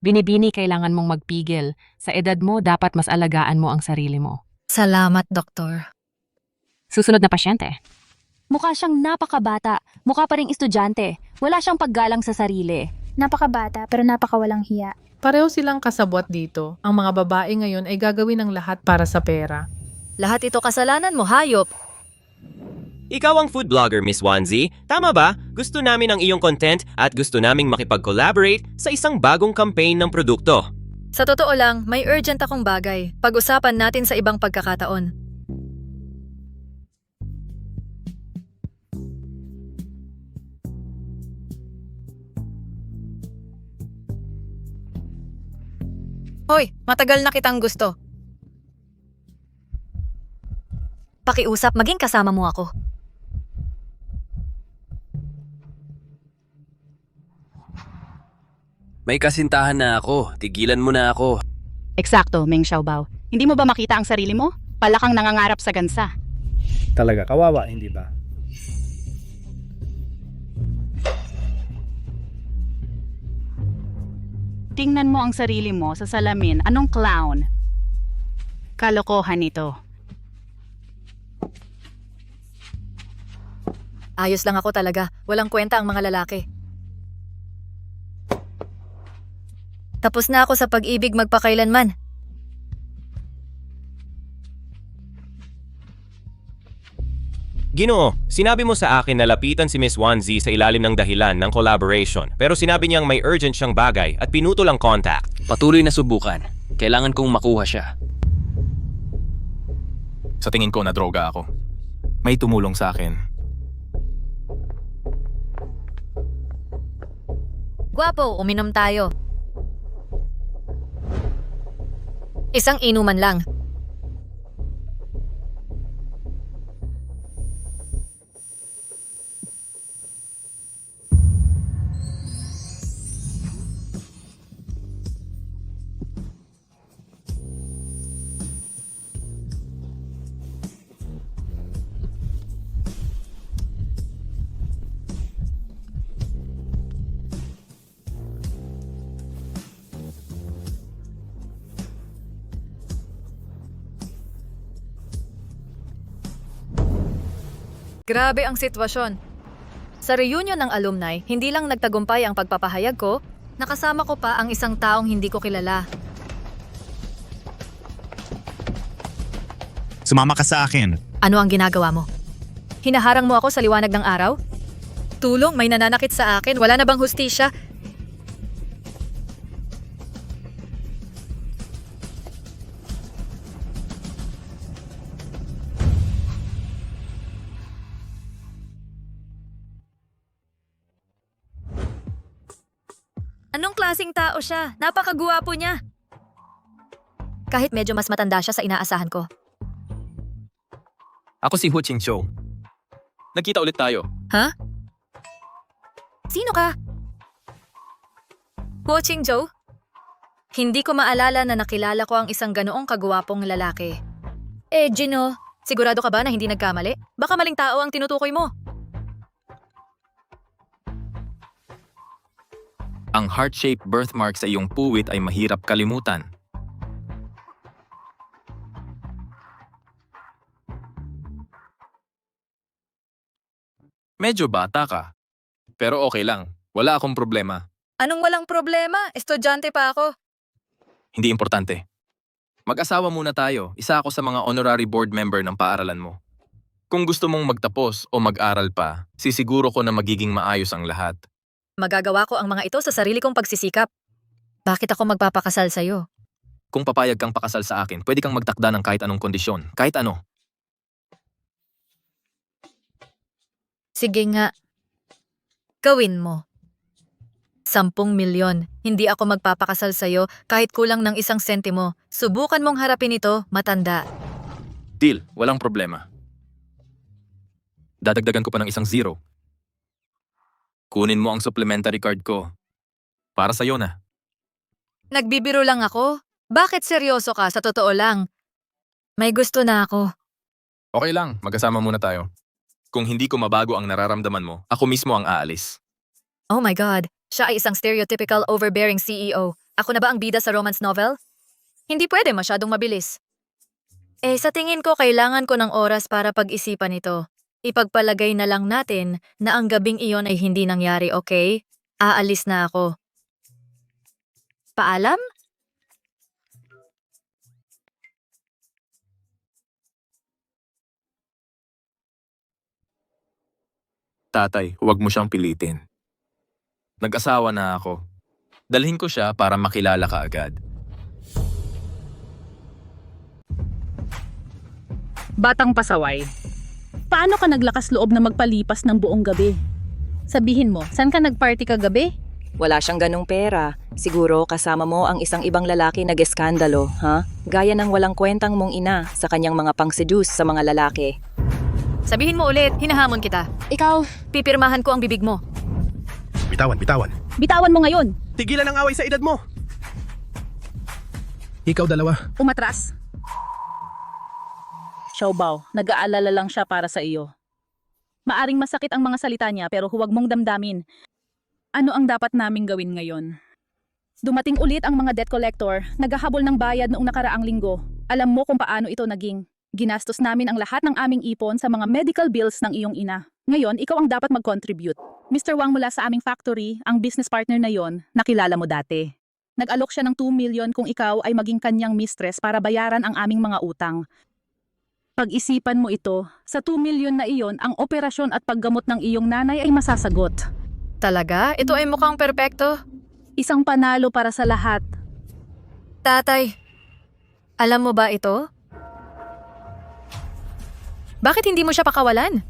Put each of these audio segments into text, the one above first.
Binibini, kailangan mong magpigil. Sa edad mo, dapat mas alagaan mo ang sarili mo. Salamat, Doktor. Susunod na pasyente. Mukha siyang napakabata, mukha pa ring estudyante. Wala siyang paggalang sa sarili. Napakabata pero napakawalang hiya. Pareho silang kasabwat dito. Ang mga babae ngayon ay gagawin ng lahat para sa pera. Lahat ito kasalanan mo, hayop. Ikaw ang food blogger, Miss Wanzi. Tama ba? Gusto namin ang iyong content at gusto naming makipag-collaborate sa isang bagong campaign ng produkto. Sa totoo lang, may urgent akong bagay. Pag-usapan natin sa ibang pagkakataon. Hoy, matagal na kitang gusto. Pakiusap, maging kasama mo ako. May kasintahan na ako. Tigilan mo na ako. Eksakto, Meng Xiaobao. Hindi mo ba makita ang sarili mo? Palakang nangangarap sa gansa. Talaga, kawawa, hindi ba? Tingnan mo ang sarili mo sa salamin. Anong clown? Kalokohan ito. Ayos lang ako talaga. Walang kwenta ang mga lalaki. Tapos na ako sa pag-ibig magpakailanman. Ginoo, sinabi mo sa akin na lapitan si Miss Wanzi sa ilalim ng dahilan ng collaboration, pero sinabi niyang may urgent siyang bagay at pinutol ang contact. Patuloy na subukan. Kailangan kong makuha siya. Sa tingin ko na droga ako. May tumulong sa akin. Gwapo, uminom tayo. Isang inuman lang. Grabe ang sitwasyon. Sa reunion ng alumni, hindi lang nagtagumpay ang pagpapahayag ko, nakasama ko pa ang isang taong hindi ko kilala. Sumama ka sa akin. Ano ang ginagawa mo? Hinaharang mo ako sa liwanag ng araw? Tulong, may nananakit sa akin. Wala na bang hustisya? Anong klaseng tao siya? Napakagwapo niya. Kahit medyo mas matanda siya sa inaasahan ko. Ako si Hu Qingqiu. Nagkita ulit tayo. Ha? Sino ka? Ho Qingzhou? Hindi ko maalala na nakilala ko ang isang ganoong kagwapong lalaki. Gino, sigurado ka ba na hindi nagkamali? Baka maling tao ang tinutukoy mo. Ang heart-shaped birthmark sa iyong puwit ay mahirap kalimutan. Medyo bata ka. Pero okay lang. Wala akong problema. Anong walang problema? Estudyante pa ako. Hindi importante. Mag-asawa muna tayo. Isa ako sa mga honorary board member ng paaralan mo. Kung gusto mong magtapos o mag-aral pa, sisiguro ko na magiging maayos ang lahat. Magagawa ko ang mga ito sa sarili kong pagsisikap. Bakit ako magpapakasal sa'yo? Kung papayag kang pakasal sa akin, pwede kang magtakda ng kahit anong kondisyon. Kahit ano. Sige nga. Gawin mo. 10 milyon. Hindi ako magpapakasal sa'yo kahit kulang ng 1 sentimo. Subukan mong harapin ito, matanda. Deal, walang problema. Dadagdagan ko pa ng 1 zero. Kunin mo ang supplementary card ko. Para sa'yo na. Nagbibiro lang ako. Bakit seryoso ka? Sa totoo lang. May gusto na ako. Okay lang, magkasama muna tayo. Kung hindi ko mabago ang nararamdaman mo, ako mismo ang aalis. Oh my God, siya ay isang stereotypical overbearing CEO. Ako na ba ang bida sa romance novel? Hindi pwede, masyadong mabilis. Sa tingin ko kailangan ko ng oras para pag-isipan ito. Ipagpalagay na lang natin na ang gabing iyon ay hindi nangyari, okay? Aalis na ako. Paalam? Tatay, huwag mo siyang pilitin. Nag-asawa na ako. Dalhin ko siya para makilala ka agad. Batang pasaway. Paano ka naglakas loob na magpalipas ng buong gabi? Sabihin mo, saan ka nagparty kagabi? Wala siyang ganong pera. Siguro kasama mo ang isang ibang lalaki nag-eskandalo, ha? Gaya ng walang kwentang mong ina sa kanyang mga pang-seduce sa mga lalaki. Sabihin mo ulit, hinahamon kita. Ikaw, Pipirmahan ko ang bibig mo. Bitawan, bitawan. Bitawan mo ngayon. Tigilan ang away sa edad mo. Ikaw dalawa. Umatras. Xiaobao, nag-aalala lang siya para sa iyo. Maaring masakit ang mga salita niya pero huwag mong damdamin. Ano ang dapat naming gawin ngayon? Dumating ulit ang mga debt collector, naghahabol ng bayad noong nakaraang linggo. Alam mo kung paano ito naging. Ginastos namin ang lahat ng aming ipon sa mga medical bills ng iyong ina. Ngayon, ikaw ang dapat mag-contribute. Mr. Wang mula sa aming factory, ang business partner na yon, nakilala mo dati. Nag-alok siya ng 2 million kung ikaw ay maging kanyang mistress para bayaran ang aming mga utang. Pag-isipan mo ito, sa 2 million na iyon, ang operasyon at paggamot ng iyong nanay ay masasagot. Talaga? Ito ay mukhang perpekto. Isang panalo para sa lahat. Tatay, alam mo ba ito? Bakit hindi mo siya pakawalan?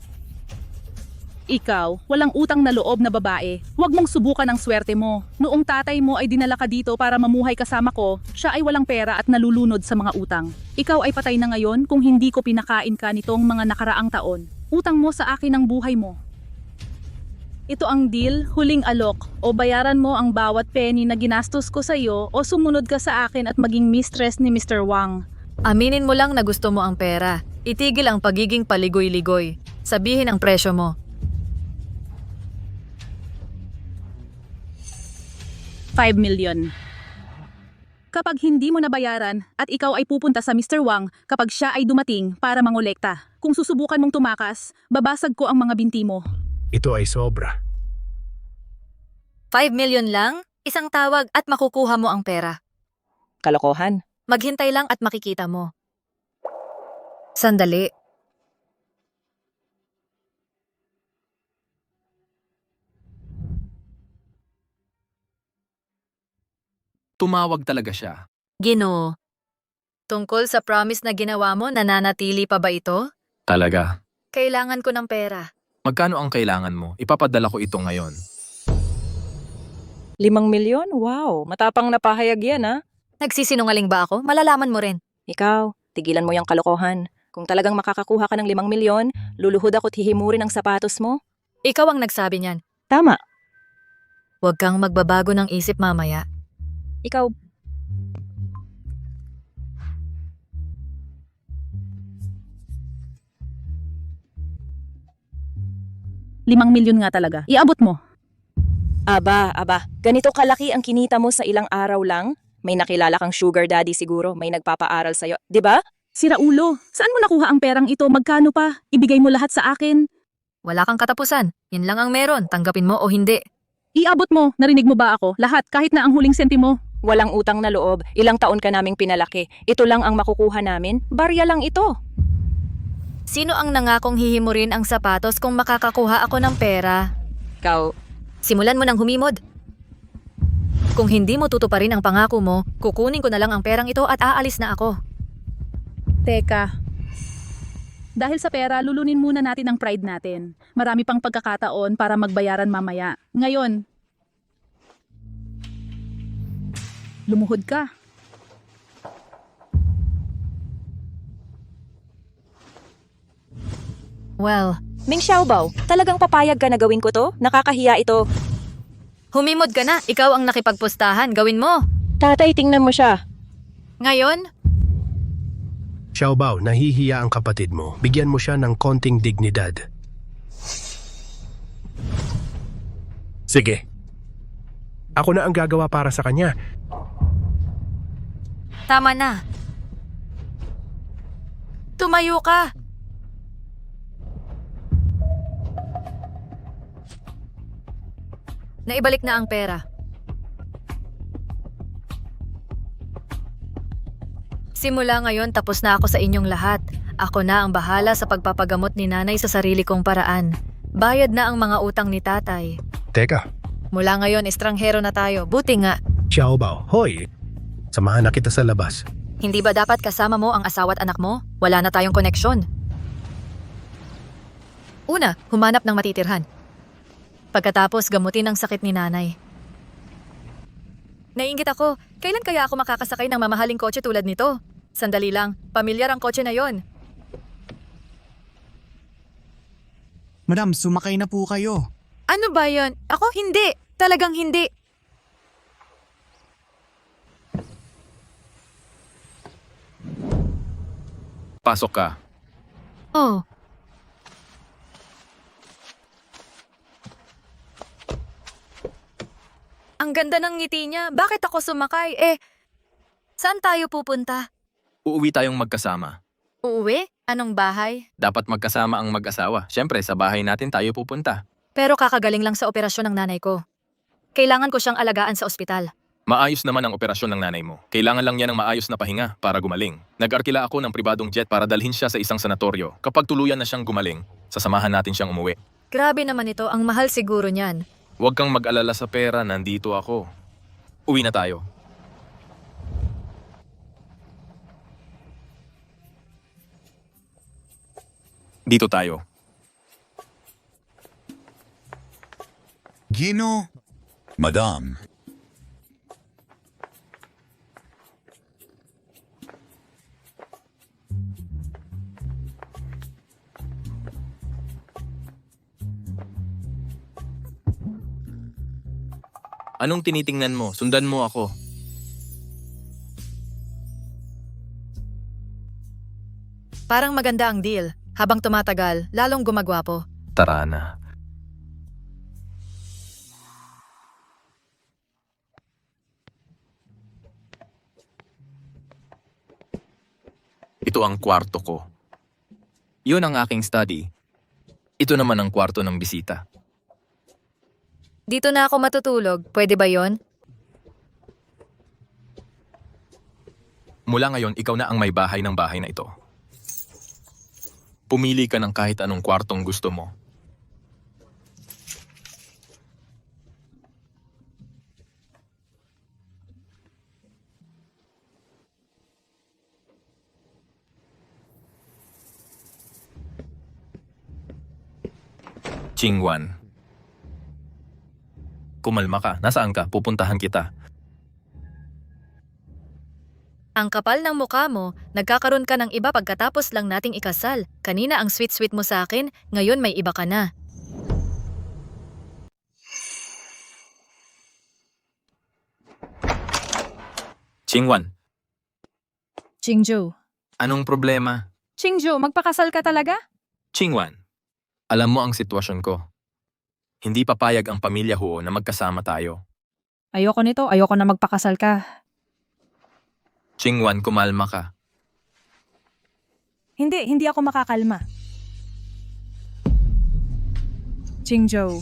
Ikaw, walang utang na loob na babae. Huwag mong subukan ang swerte mo. Noong tatay mo ay dinala ka dito para mamuhay kasama ko, siya ay walang pera at nalulunod sa mga utang. Ikaw ay patay na ngayon kung hindi ko pinakain ka nitong mga nakaraang taon. Utang mo sa akin ang buhay mo. Ito ang deal, huling alok, o bayaran mo ang bawat penny na ginastos ko sa iyo o sumunod ka sa akin at maging mistress ni Mr. Wang. Aminin mo lang na gusto mo ang pera. Itigil ang pagiging paligoy-ligoy. Sabihin ang presyo mo. 5 million. Kapag hindi mo nabayaran at ikaw ay pupunta sa Mr. Wang kapag siya ay dumating para mangolekta. Kung susubukan mong tumakas, babasag ko ang mga binti mo. Ito ay sobra. 5 million lang? Isang tawag at makukuha mo ang pera. Kalokohan. Maghintay lang at makikita mo. Sandali. Tumawag talaga siya. Ginoo. Tungkol sa promise na ginawa mo, nananatili pa ba ito? Talaga. Kailangan ko ng pera. Magkano ang kailangan mo? Ipapadala ko ito ngayon. 5 milyon? Wow, matapang na pahayag yan, ha? Nagsisinungaling ba ako? Malalaman mo rin. Ikaw, tigilan mo yung kalokohan. Kung talagang makakakuha ka ng 5 milyon, luluhod ako't hihimurin ang sapatos mo. Ikaw ang nagsabi niyan. Tama. Huwag kang magbabago ng isip mamaya. Ikaw, 5 milyon nga talaga. Iabot mo. aba, ganito kalaki ang kinita mo sa ilang araw lang? May nakilala kang sugar daddy siguro, may nagpapaaral sa'yo, di ba? Sira ulo. Saan mo nakuha ang perang ito? Magkano pa? Ibigay mo lahat sa akin. Wala kang katapusan. Yan lang ang meron. Tanggapin mo o hindi. Iabot mo. Narinig mo ba ako? Lahat, kahit na ang huling sentimo. Walang utang na loob, ilang taon ka naming pinalaki. Ito lang ang makukuha namin, barya lang ito. Sino ang nangakong hihimurin ang sapatos kung makakakuha ako ng pera? Ikaw, Simulan mo nang humimod. Kung hindi mo tutuparin ang pangako mo, kukunin ko na lang ang perang ito at aalis na ako. Teka. Dahil sa pera, lulunin muna natin ang pride natin. Marami pang pagkakataon para magbayaran mamaya. Ngayon, lumuhod ka. Well, Ming Xiaobao, talagang papayag ka na gawin ko to? Nakakahiya ito. humimod ka na. Ikaw ang nakipagpustahan. Gawin mo. Tatay, tingnan mo siya. Ngayon, Xiaobao, nahihiya ang kapatid mo. Bigyan mo siya ng konting dignidad. Sige. Ako na ang gagawa para sa kanya. Tama na. Tumayo ka. Naibalik na ang pera. Simula ngayon tapos na ako sa inyong lahat. Ako na ang bahala sa pagpapagamot ni nanay sa sarili kong paraan. Bayad na ang mga utang ni tatay. Teka, Mula ngayon, estranghero na tayo. Buti nga. Xiaobao, hoy! Samahan na kita sa labas. Hindi ba dapat kasama mo ang asawa at anak mo? Wala na tayong koneksyon. Una, humanap ng matitirhan. Pagkatapos, gamutin ang sakit ni nanay. Naiingit ako. Kailan kaya ako makakasakay ng mamahaling kotse tulad nito? Sandali lang. Pamilyar ang kotse na yon. Madam, sumakay na po kayo. Ano ba yon? Ako hindi. Talagang hindi. Pasok ka. Oh. Ang ganda ng ngiti niya. Bakit ako sumakay? Saan tayo pupunta? Uuwi tayong magkasama. Uuwi? Anong bahay? Dapat magkasama ang mag-asawa. Siyempre, sa bahay natin tayo pupunta. Pero kakagaling lang sa operasyon ng nanay ko. Kailangan ko siyang alagaan sa ospital. Maayos naman ang operasyon ng nanay mo. Kailangan lang niya ng maayos na pahinga para gumaling. Nag-arkila ako ng pribadong jet para dalhin siya sa isang sanatoryo. Kapag tuluyan na siyang gumaling, sasamahan natin siyang umuwi. Grabe naman ito. Ang mahal siguro niyan. Huwag kang mag-alala sa pera, nandito ako. Uwi na tayo. Dito tayo. Gino. Madam. Anong tinitingnan mo? Sundan mo ako. Parang maganda ang deal. Habang tumatagal, lalong gumagwapo. Tara na. Ito ang kwarto ko. Yun ang aking study. Ito naman ang kwarto ng bisita. Dito na ako matutulog. Pwede ba yon? Mula ngayon, ikaw na ang may bahay ng bahay na ito. Pumili ka ng kahit anong kwartong gusto mo. Chingwan. Kumalma ka. Nasaan ka? Pupuntahan kita. Ang kapal ng mukha mo, nagkakaroon ka ng iba pagkatapos lang nating ikasal. Kanina ang sweet-sweet mo sa akin, ngayon may iba ka na. Chingwan, Chingjo. anong problema? Chingjo, magpakasal ka talaga? Chingwan, alam mo ang sitwasyon ko. Hindi papayag ang pamilya Huo na magkasama tayo. Ayoko nito, ayoko na magpakasal ka. Chingwan, kumalma ka. Hindi ako makakalma. Chingjo,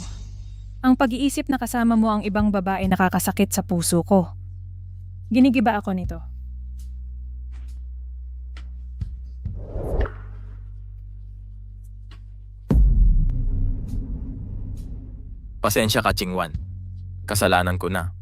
ang pag-iisip na kasama mo ang ibang babae nakakasakit sa puso ko. Ginigiba ako nito. Pasensya ka, Chingwan. Kasalanan ko na.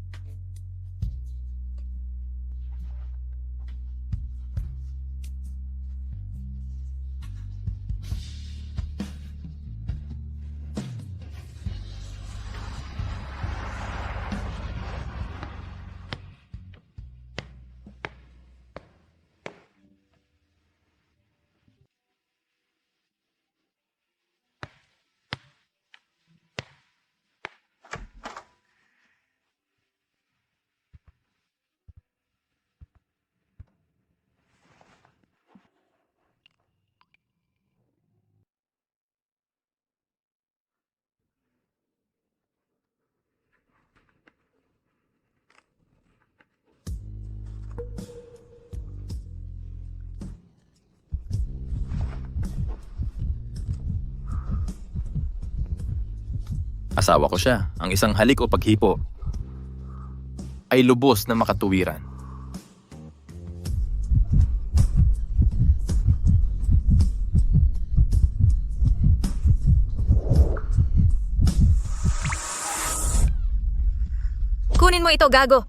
Asawa ko siya. Ang isang halik o paghipo ay lubos na makatuwiran. Kunin mo ito, gago.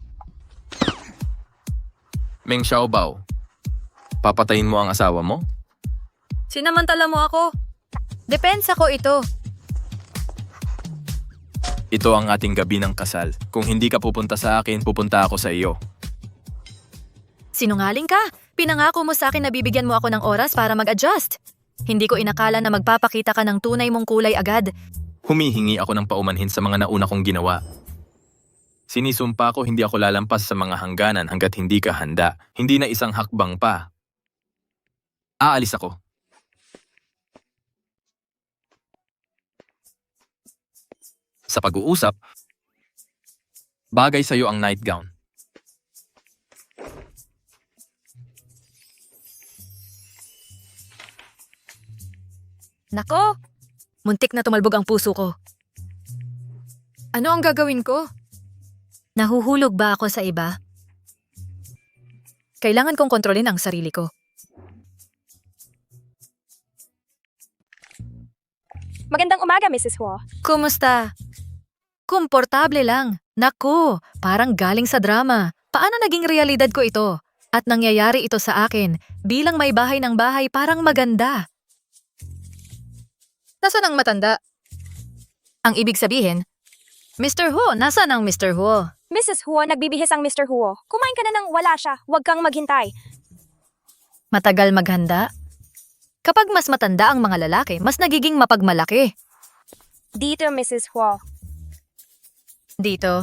Meng Xiaobao, papatayin mo ang asawa mo? Sinamantala mo ako. Depensa ko ito. Ito ang ating gabi ng kasal. Kung hindi ka pupunta sa akin, pupunta ako sa iyo. Sinungaling ka. Pinangako mo sa akin na bibigyan mo ako ng oras para mag-adjust. Hindi ko inakala na magpapakita ka ng tunay mong kulay agad. Humihingi ako ng paumanhin sa mga nauna kong ginawa. Sinisumpa ko hindi ako lalampas sa mga hangganan hanggat hindi ka handa. Hindi na isang hakbang pa. Aalis ako. Sa pag-uusap, bagay sa'yo ang nightgown. Nako, muntik na tumalbog ang puso ko. Ano ang gagawin ko? Nahuhulog ba ako sa iba? Kailangan kong kontrolin ang sarili ko. Magandang umaga, Mrs. Huo. Kumusta? Komportable lang. Naku, parang galing sa drama. Paano naging realidad ko ito? At nangyayari ito sa akin bilang may bahay ng bahay parang maganda. Nasaan ang matanda? Ang ibig sabihin, Mr. Huo, nasaan ang Mr. Huo? Mrs. Huo, nagbibihis ang Mr. Huo. Kumain ka na nang wala siya. Huwag kang maghintay. Matagal maghanda? Kapag mas matanda ang mga lalaki, mas nagiging mapagmalaki. Dito, Mrs. Huo. Dito.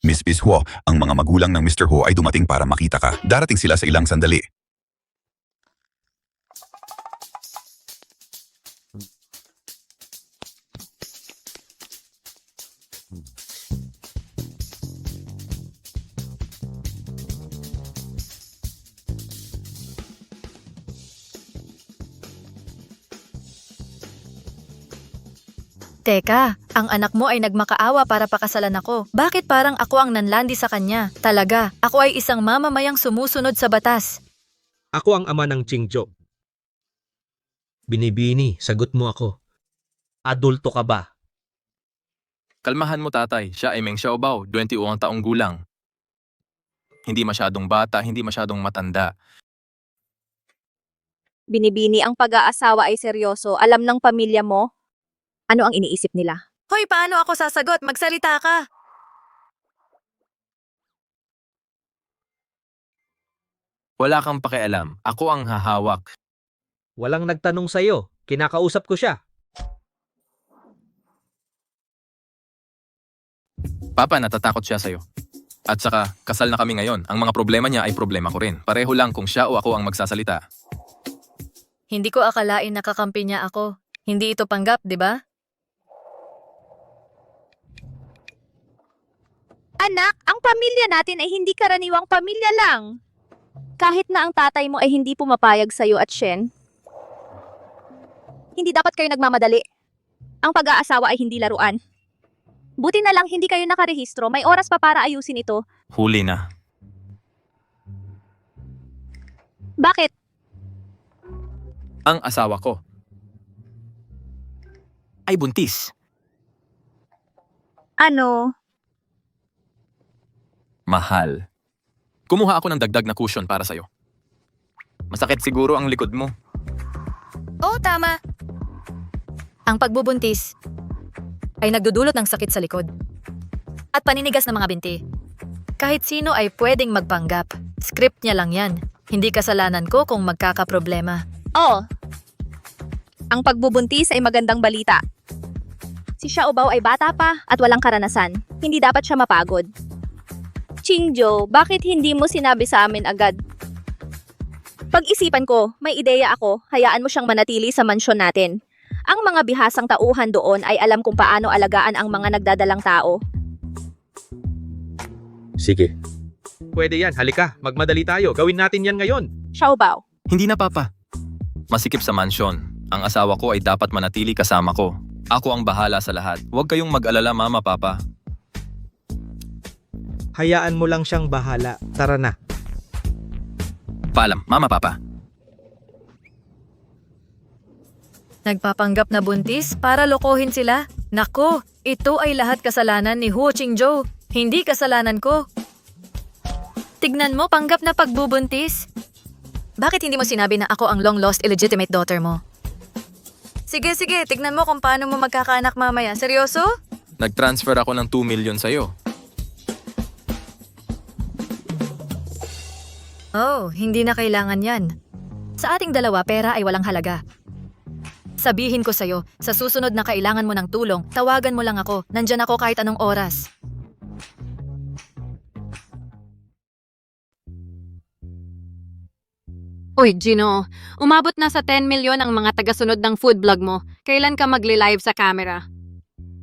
Miss Huo, ang mga magulang ng Mr. Huo ay dumating para makita ka. Darating sila sa ilang sandali. Teka, ang anak mo ay nagmakaawa para pakasalan ako. Bakit parang ako ang nanlandi sa kanya? Talaga, ako ay isang mamamayang sumusunod sa batas. Ako ang ama ng Qingzhou. Binibini, sagot mo ako. Adulto ka ba? Kalmahan mo tatay, siya ay Meng Xiaobao, 21 taong gulang. Hindi masyadong bata, hindi masyadong matanda. Binibini, ang pag-aasawa ay seryoso. Alam ng pamilya mo? Ano ang iniisip nila? Hoy, paano ako sasagot? Magsalita ka! Wala kang pakialam, ako ang hahawak. Walang nagtanong sa'yo. Kinakausap ko siya. Papa, natatakot siya sa'yo. At saka, kasal na kami ngayon. Ang mga problema niya ay problema ko rin. Pareho lang kung siya o ako ang magsasalita. Hindi ko akalain nakakampi niya ako. Hindi ito panggap, di ba? Anak, ang pamilya natin ay hindi karaniwang pamilya lang. Kahit na ang tatay mo ay hindi pumapayag sa'yo at Shen, hindi dapat kayo nagmamadali. Ang pag-aasawa ay hindi laruan. Buti na lang hindi kayo nakarehistro, may oras pa para ayusin ito. Huli na. Bakit? Ang asawa ko ay buntis. Ano? Mahal. Kumuha ako ng dagdag na cushion para sa'yo. Masakit siguro ang likod mo. Oo, tama. Ang pagbubuntis ay nagdudulot ng sakit sa likod at paninigas ng mga binti. Kahit sino ay pwedeng magpanggap. Script niya lang yan. Hindi kasalanan ko kung magkakaproblema. Oo. Ang pagbubuntis ay magandang balita. Si Xiaobao ay bata pa at walang karanasan. Hindi dapat siya mapagod. Qingzhou, bakit hindi mo sinabi sa amin agad? Pag-isipan ko, may ideya ako, hayaan mo siyang manatili sa mansyon natin. Ang mga bihasang tauhan doon ay alam kung paano alagaan ang mga nagdadalang tao. Sige. Pwede yan, halika. Magmadali tayo. Gawin natin yan ngayon. Xiao Bao. Hindi na, Papa. Masikip sa mansyon. Ang asawa ko ay dapat manatili kasama ko. Ako ang bahala sa lahat. Huwag kayong mag-alala, Mama, Papa. Hayaan mo lang siyang bahala. Tara na. Paalam, Mama, Papa. Nagpapanggap na buntis para lokohin sila. Nako, ito ay lahat kasalanan ni Huo Qingzhou. Hindi kasalanan ko. Tignan mo, panggap na pagbubuntis. Bakit hindi mo sinabi na ako ang long-lost illegitimate daughter mo? Sige, tignan mo kung paano mo magkakaanak mamaya. Seryoso? Nag-transfer ako ng 2 million sa'yo. Oh, hindi na kailangan yan. Sa ating dalawa, pera ay walang halaga. Sabihin ko sa'yo, sa susunod na kailangan mo ng tulong, tawagan mo lang ako. Nandyan ako kahit anong oras. Uy, Gino, umabot na sa 10 milyon ang mga tagasunod ng food blog mo. Kailan ka magli-live sa camera?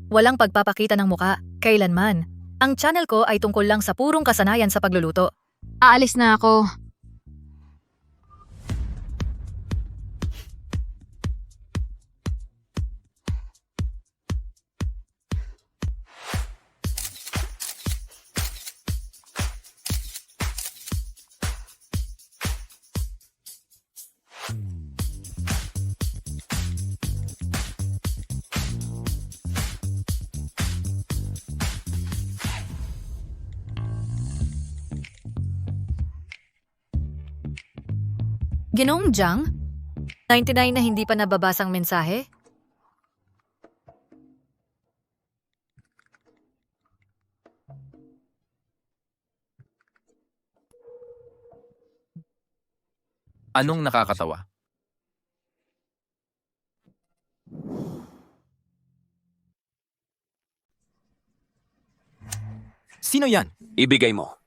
Walang pagpapakita ng muka, kailanman. Ang channel ko ay tungkol lang sa purong kasanayan sa pagluluto. Aalis na ako. Ginoong Jiang? 99 na hindi pa nababasang mensahe? Anong nakakatawa? Sino yan? Ibigay mo.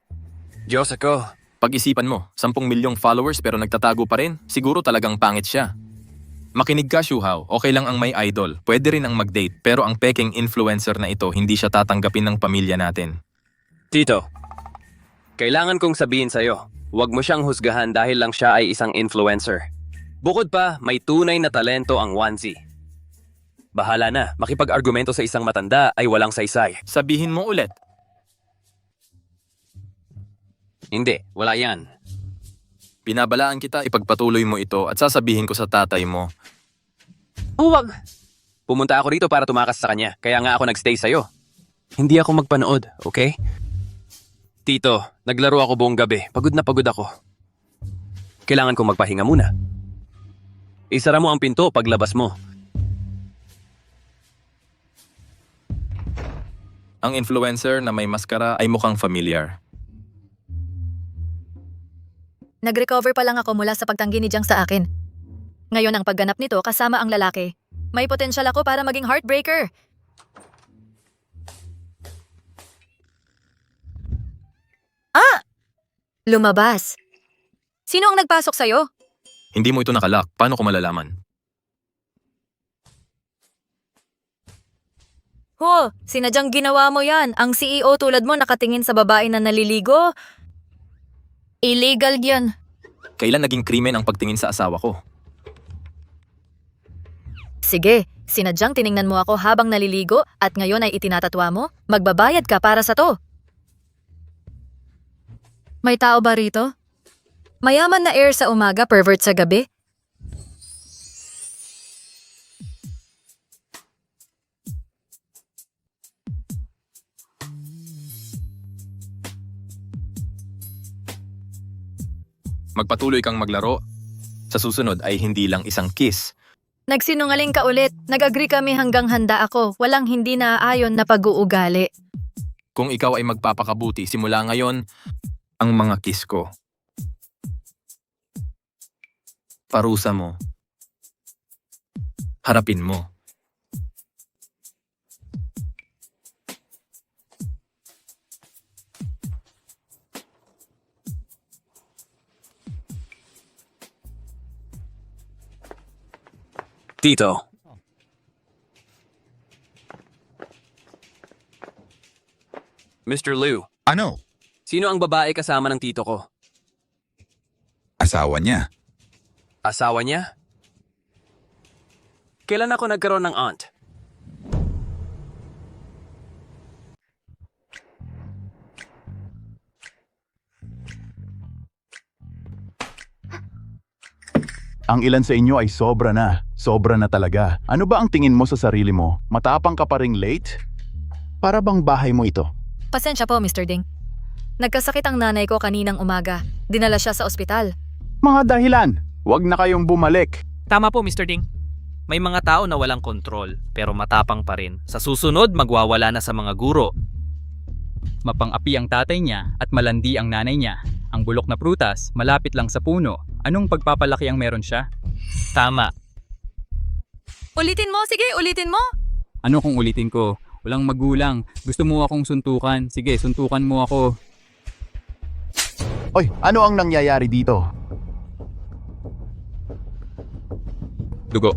Diyos ako. Pag-isipan mo, 10 milyong followers pero nagtatago pa rin, siguro talagang pangit siya. Makinig ka, Shuhao. Okay lang ang may idol. Pwede rin ang mag-date. Pero ang peking influencer na ito, hindi siya tatanggapin ng pamilya natin. Tito, kailangan kong sabihin sa'yo, huwag mo siyang husgahan dahil lang siya ay isang influencer. Bukod pa, may tunay na talento ang Wanzi. Bahala na, makipag-argumento sa isang matanda ay walang saysay. Sabihin mo ulit. Hindi, wala yan. Binabalaan kita, ipagpatuloy mo ito at sasabihin ko sa tatay mo. Huwag! Pumunta ako rito para tumakas sa kanya, kaya nga ako nagstay sa'yo. Hindi ako magpanood, okay? Tito, naglaro ako buong gabi. Pagod na pagod ako. Kailangan kong magpahinga muna. Isara mo ang pinto paglabas mo. Ang influencer na may maskara ay mukhang familiar. Nag-recover pa lang ako mula sa pagtanggi ni Jiang sa akin. Ngayon ang pagganap nito kasama ang lalaki. May potensyal ako para maging heartbreaker. Ah! Lumabas. Sino ang nagpasok sa'yo? Hindi mo ito nakalock. Paano ko malalaman? Ho, sinadyang ginawa mo yan. Ang CEO tulad mo nakatingin sa babae na naliligo. Illegal yan. Kailan naging krimen ang pagtingin sa asawa ko? Sige, sinadyang tiningnan mo ako habang naliligo at ngayon ay itinatatwa mo? Magbabayad ka para sa to. May tao ba rito? Mayaman na air sa umaga, pervert sa gabi? Magpatuloy kang maglaro. Sa susunod ay hindi lang isang kiss. Nagsinungaling ka ulit. Nag-agree kami hanggang handa ako. Walang hindi naaayon na pag-uugali. Kung ikaw ay magpapakabuti, simula ngayon, ang mga kiss ko. Parusa mo. Harapin mo. Tito. Mr. Liu. Ano? Sino ang babae kasama ng tito ko? asawa niya. Asawa niya? Kailan ako nagkaroon ng aunt? Ang ilan sa inyo ay sobra na. Sobra na talaga. Ano ba ang tingin mo sa sarili mo? Matapang ka pa ring late? Para bang bahay mo ito? Pasensya po, Mr. Ding. Nagkasakit ang nanay ko kaninang umaga. Dinala siya sa ospital. Mga dahilan. Huwag na kayong bumalik. Tama po, Mr. Ding. May mga tao na walang kontrol, pero matapang pa rin. Sa susunod, magwawala na sa mga guro. Mapang-api ang tatay niya at malandi ang nanay niya. Ang bulok na prutas, malapit lang sa puno. Anong pagpapalaki ang meron siya? Tama. Ulitin mo, sige, ulitin mo. Ano kung ulitin ko? Walang magulang. Gusto mo akong suntukan. Sige, suntukan mo ako. Oy, ano ang nangyayari dito? Dugo.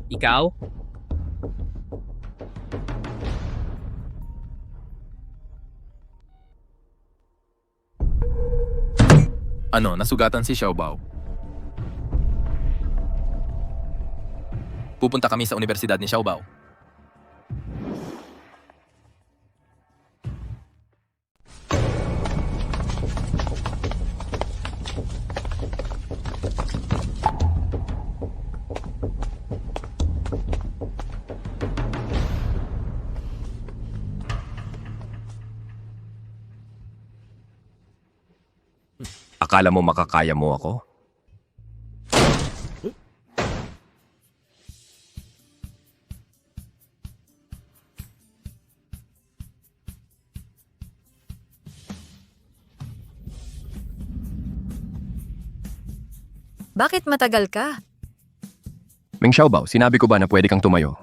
Ikaw? Ano, nasugatan si Xiaobao. Pupunta kami sa universidad ni Xiaobao. Akala mo makakaya mo ako? Bakit matagal ka? Meng Xiaobao, sinabi ko ba na pwede kang tumayo?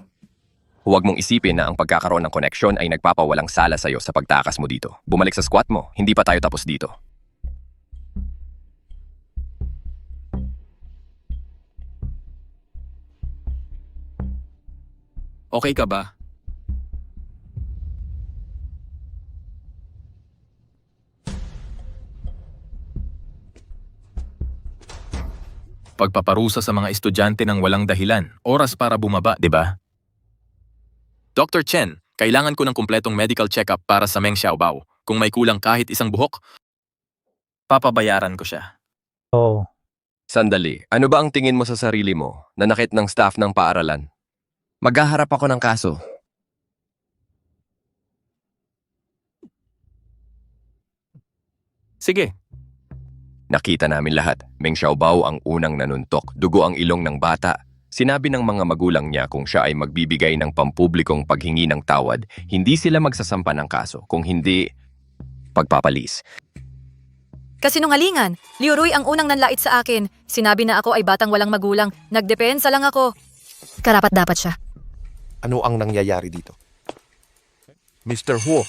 Huwag mong isipin na ang pagkakaroon ng koneksyon ay nagpapawalang sala sa'yo sa pagtakas mo dito. Bumalik sa squat mo, hindi pa tayo tapos dito. Okay ka ba? Pagpaparusa sa mga estudyante ng walang dahilan, oras para bumaba, di ba? Dr. Chen, kailangan ko ng kumpletong medical check-up para sa Meng Xiaobao. Kung may kulang kahit isang buhok, papabayaran ko siya. Oh. Sandali, ano ba ang tingin mo sa sarili mo, nanakit ng staff ng paaralan? Maghaharap ako ng kaso. Sige. Nakita namin lahat. Meng Xiaobao ang unang nanuntok. Dugo ang ilong ng bata. Sinabi ng mga magulang niya kung siya ay magbibigay ng pampublikong paghingi ng tawad, hindi sila magsasampa ng kaso. Kung hindi, pagpapalis. Kasinungalingan. Liu Rui ang unang nanlait sa akin. Sinabi na ako ay batang walang magulang. Nagdepensa lang ako. Karapat dapat siya. Ano ang nangyayari dito? Mr. Huo,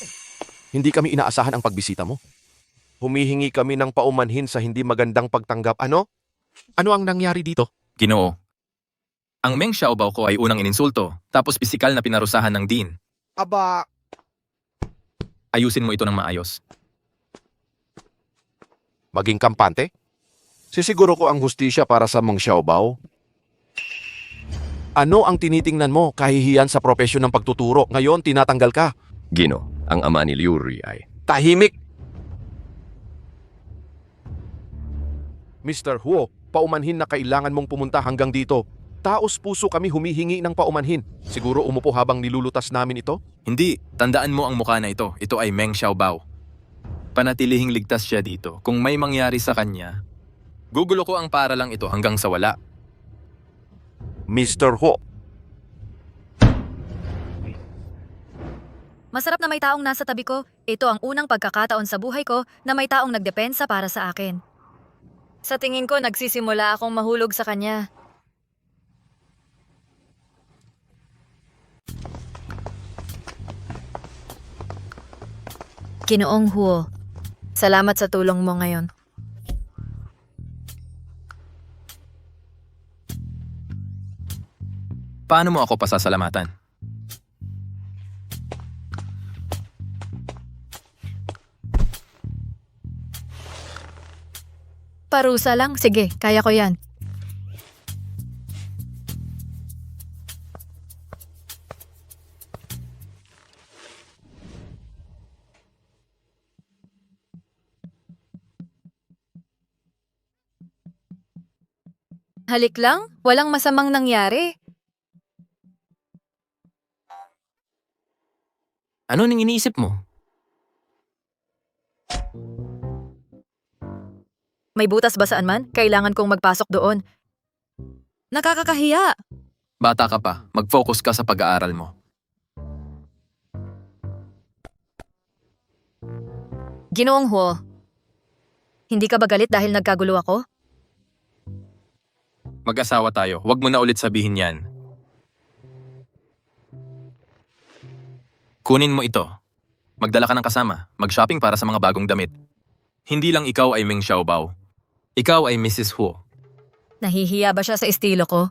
hindi kami inaasahan ang pagbisita mo. Humihingi kami ng paumanhin sa hindi magandang pagtanggap. Ano? Ano ang nangyari dito? Ginoo. Ang Meng Xiaobao ko ay unang ininsulto, tapos pisikal na pinarusahan ng dean. Aba, Ayusin mo ito ng maayos. maging kampante? Sisiguro ko ang hustisya para sa Meng Xiaobao. Ano ang tinitingnan mo kahihiyan sa propesyon ng pagtuturo? Ngayon, tinatanggal ka. Gino, ang ama ni Liu Rui ay... Tahimik! Mr. Huo, paumanhin na kailangan mong pumunta hanggang dito. Taos puso kami humihingi ng paumanhin. Siguro umupo habang nilulutas namin ito? Hindi, tandaan mo ang mukha na ito. Ito ay Meng Xiaobao. Panatilihing ligtas siya dito. Kung may mangyari sa kanya, gugulo ko ang paaralang ito hanggang sa wala. Mr. Huo, Masarap na may taong nasa tabi ko. Ito ang unang pagkakataon sa buhay ko na may taong nagdepensa para sa akin. Sa tingin ko, nagsisimula akong mahulog sa kanya. Ginoong Huo, salamat sa tulong mo ngayon. Paano mo ako pasasalamatan? Parusa lang? Sige, kaya ko yan. Halik lang, walang masamang nangyari. Ano nang iniisip mo? May butas ba saan man? Kailangan kong magpasok doon. Nakakakahiya. Bata ka pa, mag-focus ka sa pag-aaral mo. Ginoong Ho, hindi ka ba galit dahil nagkagulo ako? Mag-asawa tayo, huwag mo na ulit sabihin yan. Kunin mo ito. Magdala ka ng kasama, mag-shopping para sa mga bagong damit. Hindi lang ikaw ay Meng Xiaobao. Ikaw ay Mrs. Hu. Nahihiya ba siya sa estilo ko?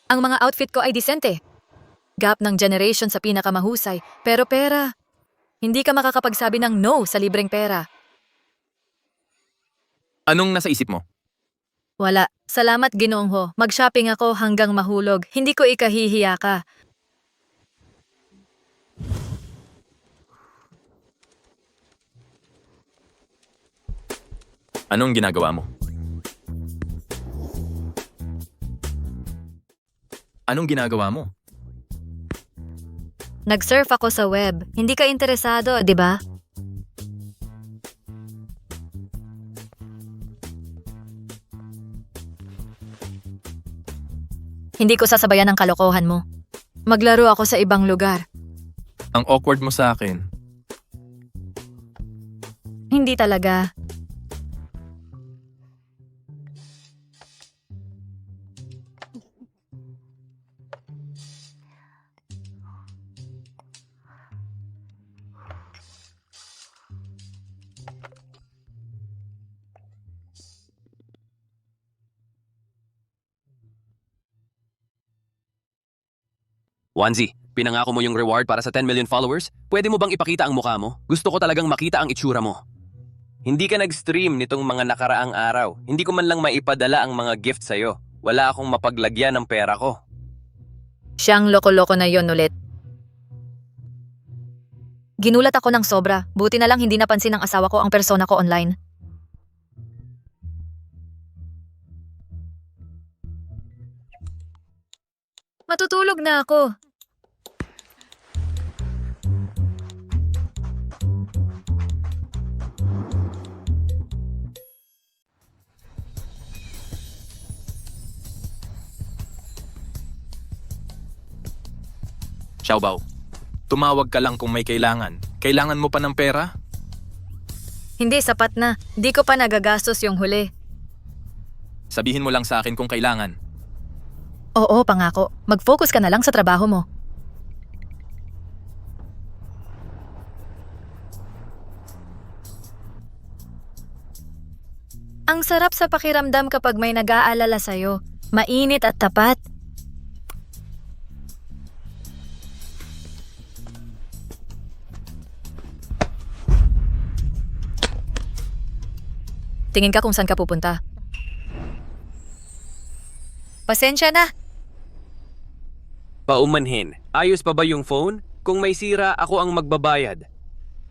Ang mga outfit ko ay disente. Gap ng generation sa pinakamahusay, pero pera. Hindi ka makakapagsabi ng no sa libreng pera. Anong nasa isip mo? Wala. Salamat Ginoong Ho. Mag-shopping ako hanggang mahulog. Hindi ko ikahihiya ka. Anong ginagawa mo? Anong ginagawa mo? Nag-surf ako sa web. Hindi ka interesado, di ba? Hindi ko sasabayan ang kalokohan mo. Maglaro ako sa ibang lugar. Ang awkward mo sa akin. Hindi talaga. Wanzi, pinangako mo yung reward para sa 10 million followers? Pwede mo bang ipakita ang mukha mo? Gusto ko talagang makita ang itsura mo. Hindi ka nag-stream nitong mga nakaraang araw. Hindi ko man lang maipadala ang mga gift sa'yo. Wala akong mapaglagyan ng pera ko. Siyang loko-loko na yon ulit. Ginulat ako ng sobra. Buti na lang hindi napansin ng asawa ko ang persona ko online. Matutulog na ako. Xiaobao, tumawag ka lang kung may kailangan. Kailangan mo pa ng pera? Hindi, sapat na. Di ko pa nagagastos yung huli. Sabihin mo lang sa akin kung kailangan. Oo, pangako. Mag-focus ka na lang sa trabaho mo. Ang sarap sa pakiramdam kapag may nag-aalala sa'yo. Mainit at tapat. Tingin ka kung saan ka pupunta. Pasensya na. Paumanhin, ayos pa ba yung phone? Kung may sira, ako ang magbabayad.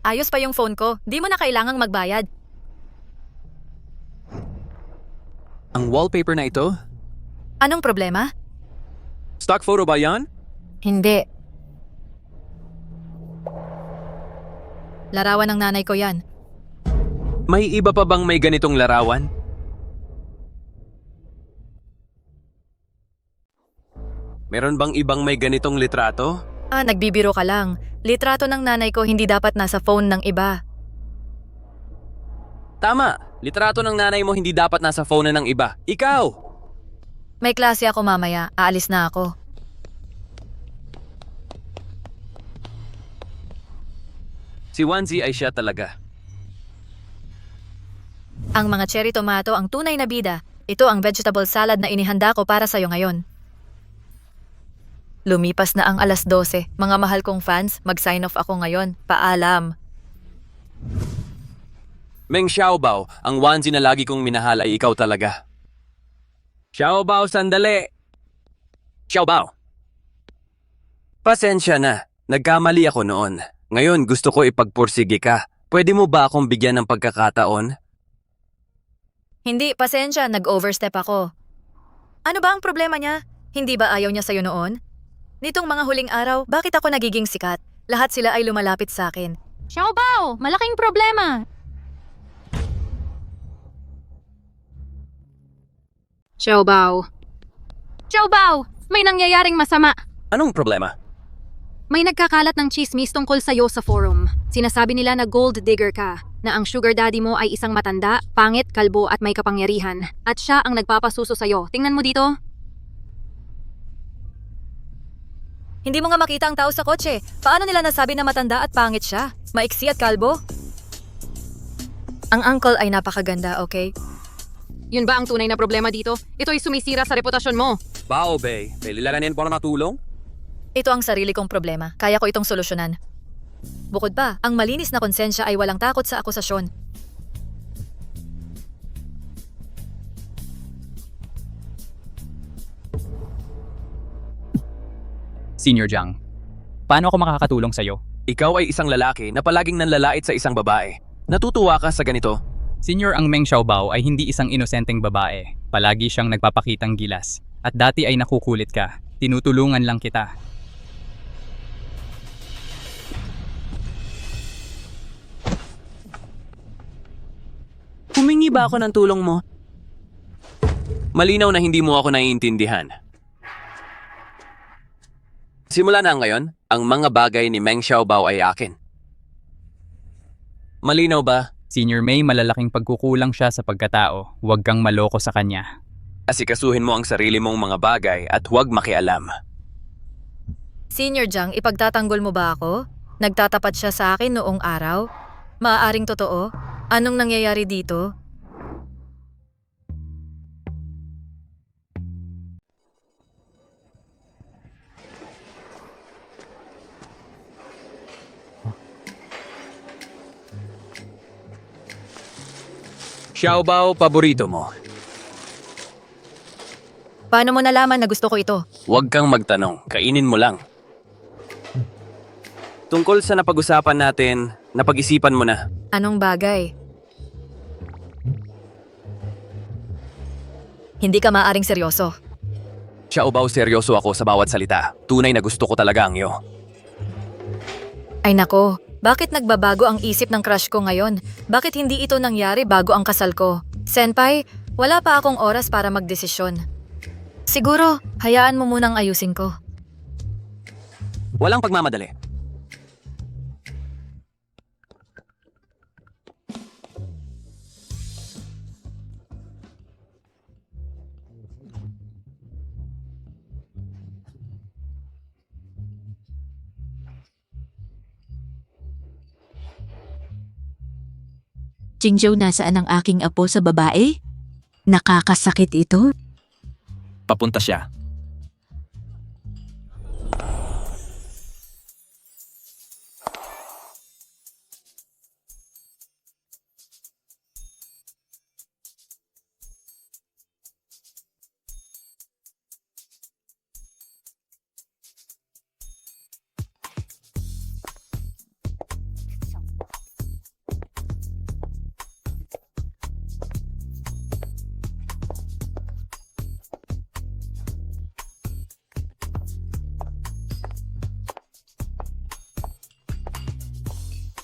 Ayos pa yung phone ko. Di mo na kailangang magbayad. Ang wallpaper na ito? Anong problema? Stock photo ba yan? Hindi. Larawan ng nanay ko yan. May iba pa bang may ganitong larawan? Meron bang ibang may ganitong litrato? Nagbibiro ka lang. Litrato ng nanay ko hindi dapat nasa phone ng iba. Tama, litrato ng nanay mo hindi dapat nasa phone na ng iba. Ikaw! May klase ako mamaya. Aalis na ako. Si Wanzi ay siya talaga. Ang mga cherry tomato ang tunay na bida. Ito ang vegetable salad na inihanda ko para sa'yo ngayon. Lumipas na ang 12:00. Mga mahal kong fans, mag-sign off ako ngayon. Paalam. Meng Xiaobao, ang Wanzi na lagi kong minahal ay ikaw talaga. Xiaobao, sandali! Xiaobao! Pasensya na. Nagkamali ako noon. Ngayon gusto ko ipagpursige ka. Pwede mo ba akong bigyan ng pagkakataon? Hindi, pasensya, nag-overstep ako. Ano ba ang problema niya? Hindi ba ayaw niya sa'yo noon? Nitong mga huling araw, bakit ako nagiging sikat? Lahat sila ay lumalapit sa akin. Xiaobao, malaking problema. Xiaobao. Xiaobao, may nangyayaring masama. Anong problema? May nagkakalat ng chismis tungkol sa'yo sa forum. Sinasabi nila na gold digger ka, na ang sugar daddy mo ay isang matanda, pangit, kalbo at may kapangyarihan. At siya ang nagpapasuso sa'yo. Tingnan mo dito. Hindi mo nga makita ang tao sa kotse. Paano nila nasabi na matanda at pangit siya? Maiksi at kalbo? Ang uncle ay napakaganda, okay? Yun ba ang tunay na problema dito? Ito ay sumisira sa reputasyon mo. Bao, Bay. Kailanganin po na tulong? Ito ang sarili kong problema. Kaya ko itong solusyonan. Bukod pa, ang malinis na konsensya ay walang takot sa akusasyon. Senior Jiang, paano ako makakatulong sa'yo? Ikaw ay isang lalaki na palaging nanlalait sa isang babae. Natutuwa ka sa ganito? Senior, ang Meng Xiaobao ay hindi isang inosenteng babae. Palagi siyang nagpapakitang gilas. At dati ay nakukulit ka. Tinutulungan lang kita. Humingi ba ako ng tulong mo? Malinaw na hindi mo ako naiintindihan. Simula na ngayon, ang mga bagay ni Meng Xiaobao ay akin. Malinaw ba? Senior May, malalaking pagkukulang siya sa pagkatao. Huwag kang maloko sa kanya. Asikasuhin mo ang sarili mong mga bagay at huwag makialam. Senior Jiang, ipagtatanggol mo ba ako? Nagtatapat siya sa akin noong araw? Maaaring totoo? Anong nangyayari dito? Xiaobao, paborito mo. Paano mo nalaman na gusto ko ito? Huwag kang magtanong, kainin mo lang. Tungkol sa napag-usapan natin, napag-isipan mo na. Anong bagay? Hindi ka maaring seryoso. Xiaobao, seryoso ako sa bawat salita. Tunay na gusto ko talaga ang iyo. Ay nako, bakit nagbabago ang isip ng crush ko ngayon? Bakit hindi ito nangyari bago ang kasal ko? Senpai, wala pa akong oras para magdesisyon. Siguro, hayaan mo munang ayusin ko. Walang pagmamadali. Jingzhou, nasaan ang aking apo sa babae? Nakakasakit ito. Papunta siya.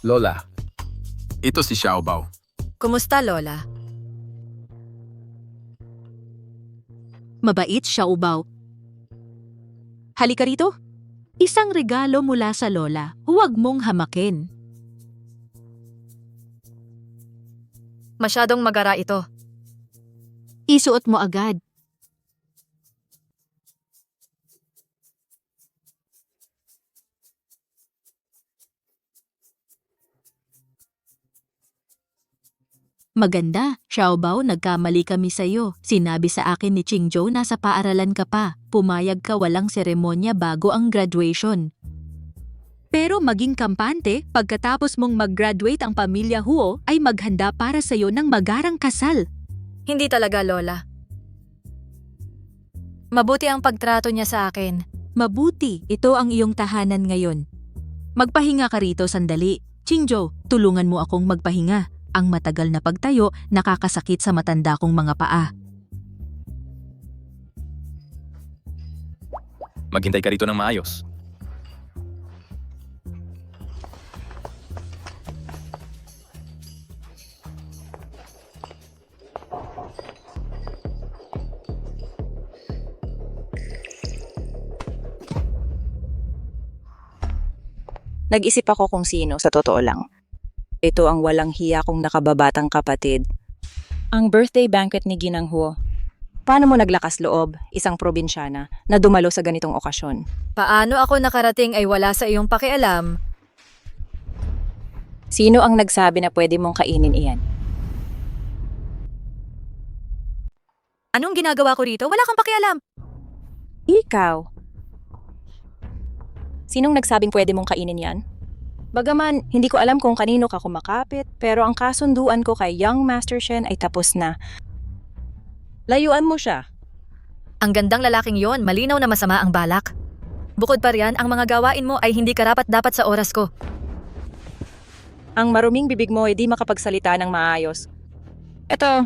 Lola, ito si Xiaobao. Kumusta, Lola? Mabait siya, Ubaw. Halika rito. Isang regalo mula sa lola. Huwag mong hamakin. Masyadong magara ito. Isuot mo agad. Maganda, Xiaobao, nagkamali kami sa'yo. Sinabi sa akin ni Qingzhou na sa paaralan ka pa. Pumayag ka walang seremonya bago ang graduation. Pero maging kampante, pagkatapos mong mag-graduate ang pamilya Huo ay maghanda para sa'yo ng magarang kasal. Hindi talaga, Lola. Mabuti ang pagtrato niya sa akin. Mabuti, ito ang iyong tahanan ngayon. Magpahinga ka rito sandali. Qingzhou, tulungan mo akong magpahinga. Ang matagal na pagtayo, nakakasakit sa matanda kong mga paa. Maghintay ka rito ng maayos. Nag-isip ako kung sino sa totoo lang. Ito ang walang hiya kong nakababatang kapatid. Ang birthday banquet ni Ginang Huo. Paano mo naglakas loob, isang probinsyana, na dumalo sa ganitong okasyon? Paano ako nakarating ay wala sa iyong pakialam. Sino ang nagsabi na pwede mong kainin iyan? Anong ginagawa ko rito? Wala kang pakialam. Ikaw. Sinong nagsabing pwede mong kainin yan? Bagaman, hindi ko alam kung kanino ka kumakapit, pero ang kasunduan ko kay Young Master Shen ay tapos na. Layuan mo siya. Ang gandang lalaking yon, malinaw na masama ang balak. Bukod pa riyan, ang mga gawain mo ay hindi karapat-dapat sa oras ko. Ang maruming bibig mo ay di makapagsalita ng maayos. Ito.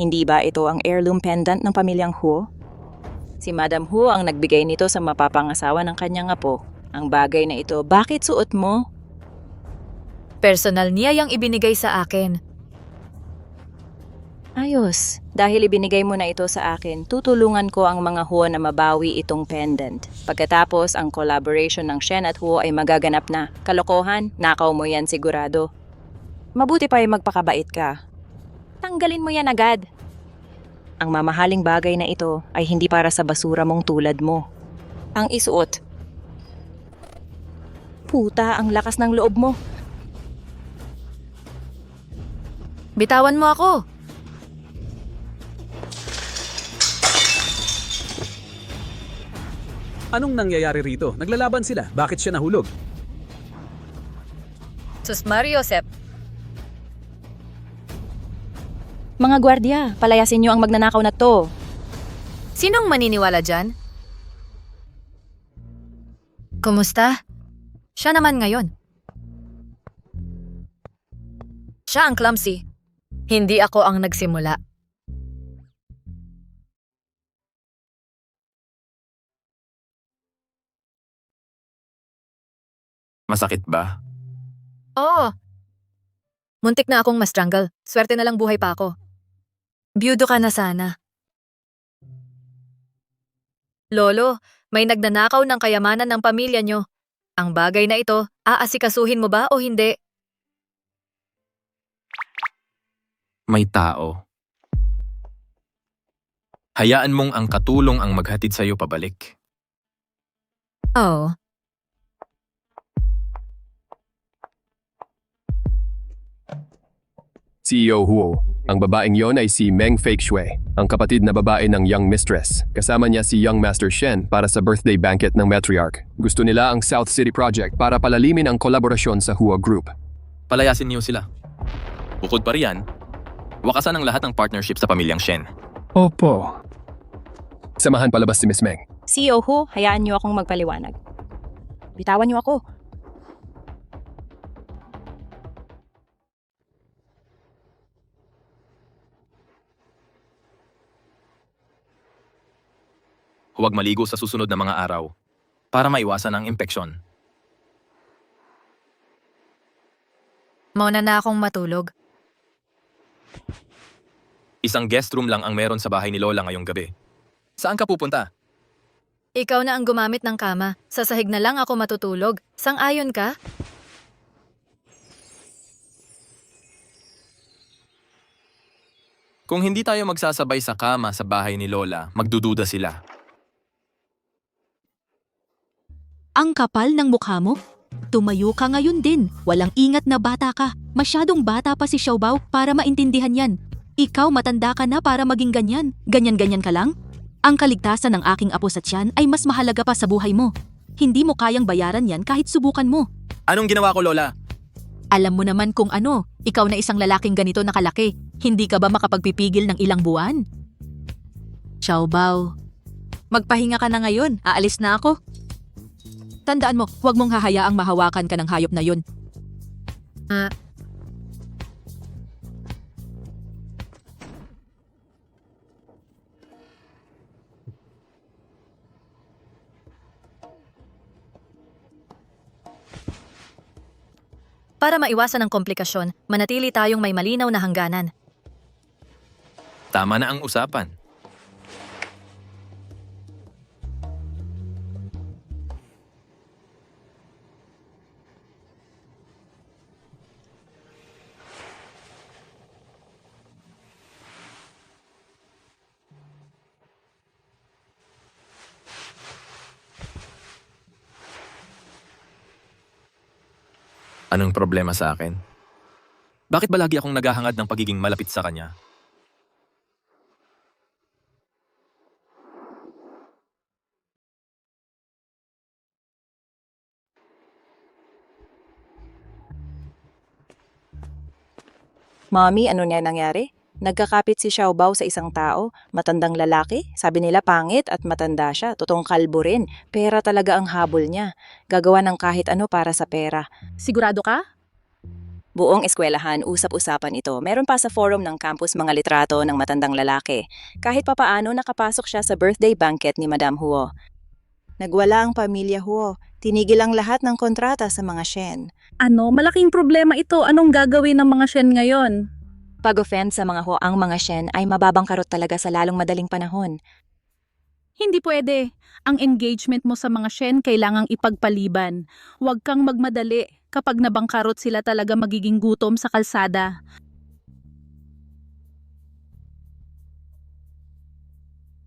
Hindi ba ito ang heirloom pendant ng pamilyang Huo? Si Madam Huo ang nagbigay nito sa mapapangasawa ng kanyang apo. Ang bagay na ito, bakit suot mo? Personal niya yang ibinigay sa akin. Ayos. Dahil ibinigay mo na ito sa akin, tutulungan ko ang mga Huo na mabawi itong pendant. Pagkatapos, ang collaboration ng Shen at Huo ay magaganap na. Kalokohan, nakaw mo yan sigurado. Mabuti pa ay magpakabait ka. Tanggalin mo yan agad. Ang mamahaling bagay na ito ay hindi para sa basura mong tulad mo. Ang isuot. Puta, ang lakas ng loob mo. Bitawan mo ako. Anong nangyayari rito? Naglalaban sila. Bakit siya nahulog? Sus Mario, Sep. Mga gwardya, palayasin niyo ang magnanakaw na to. Sinong maniniwala dyan? Kumusta? Siya naman ngayon. Siya ang clumsy. Hindi ako ang nagsimula. Masakit ba? Oo. Muntik na akong ma-strangle. Swerte na lang buhay pa ako. Byudo ka na sana. Lolo, may nagnanakaw ng kayamanan ng pamilya nyo. Ang bagay na ito, aasikasuhin mo ba o hindi? May tao. Hayaan mong ang katulong ang maghatid sa'yo pabalik. Oo. CEO Huo. Ang babaeng yon ay si Meng Fakeshui, ang kapatid na babae ng Young Mistress. Kasama niya si Young Master Shen para sa birthday banquet ng Matriarch. Gusto nila ang South City Project para palalimin ang kolaborasyon sa Huo Group. Palayasin niyo sila. Bukod pa riyan, wakasan ang lahat ng partnership sa pamilyang Shen. Opo. Samahan palabas si Miss Meng. CEO Huo, hayaan niyo akong magpaliwanag. Bitawan niyo ako. Huwag maligo sa susunod na mga araw para maiwasan ang impeksyon. Mauna na akong matulog. Isang guest room lang ang meron sa bahay ni Lola ngayong gabi. Saan ka pupunta? Ikaw na ang gumamit ng kama. Sa sahig na lang ako matutulog. Sang-ayon ka? Kung hindi tayo magsasabay sa kama sa bahay ni Lola, magdududa sila. Ang kapal ng mukha mo? Tumayo ka ngayon din. Walang ingat na bata ka. Masyadong bata pa si Xiaobao para maintindihan yan. Ikaw matanda ka na para maging ganyan. Ganyan-ganyan ka lang? Ang kaligtasan ng aking apo sa tiyan ay mas mahalaga pa sa buhay mo. Hindi mo kayang bayaran yan kahit subukan mo. Anong ginawa ko, Lola? Alam mo naman kung ano, ikaw na isang lalaking ganito na kalaki. Hindi ka ba makapagpipigil ng ilang buwan? Xiaobao, magpahinga ka na ngayon. Aalis na ako. Tandaan mo, huwag mong hahayaang mahawakan ka ng hayop na yun. Para maiwasan ang komplikasyon, manatili tayong may malinaw na hangganan. Tama na ang usapan. Anong problema sa akin? Bakit ba lagi akong naghahangad ng pagiging malapit sa kanya? Mommy, ano nga nangyari? Nagkakapit si Xiaobao sa isang tao, matandang lalaki. Sabi nila pangit at matanda siya, totoong kalbo rin. Pera talaga ang habol niya. Gagawa ng kahit ano para sa pera. Sigurado ka? Buong eskwelahan, usap-usapan ito. Meron pa sa forum ng campus mga litrato ng matandang lalaki. Kahit papaano nakapasok siya sa birthday banquet ni Madam Huo. Nagwala ang pamilya Huo. Tinigil ang lahat ng kontrata sa mga Shen. Ano? Malaking problema ito. Anong gagawin ng mga Shen ngayon? Pag-offend sa mga Huo ang mga Shen ay mababangkarot talaga sa lalong madaling panahon. Hindi pwede. Ang engagement mo sa mga Shen kailangang ipagpaliban. Huwag kang magmadali. Kapag nabangkarot sila talaga magiging gutom sa kalsada.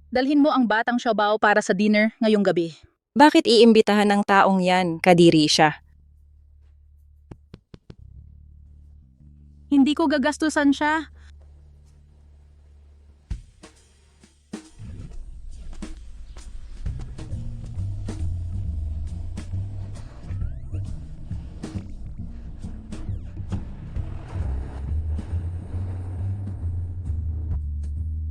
Dalhin mo ang batang Xiaobao para sa dinner ngayong gabi. Bakit iimbitahan ng taong yan? Kadiri siya. Hindi ko gagastusan siya.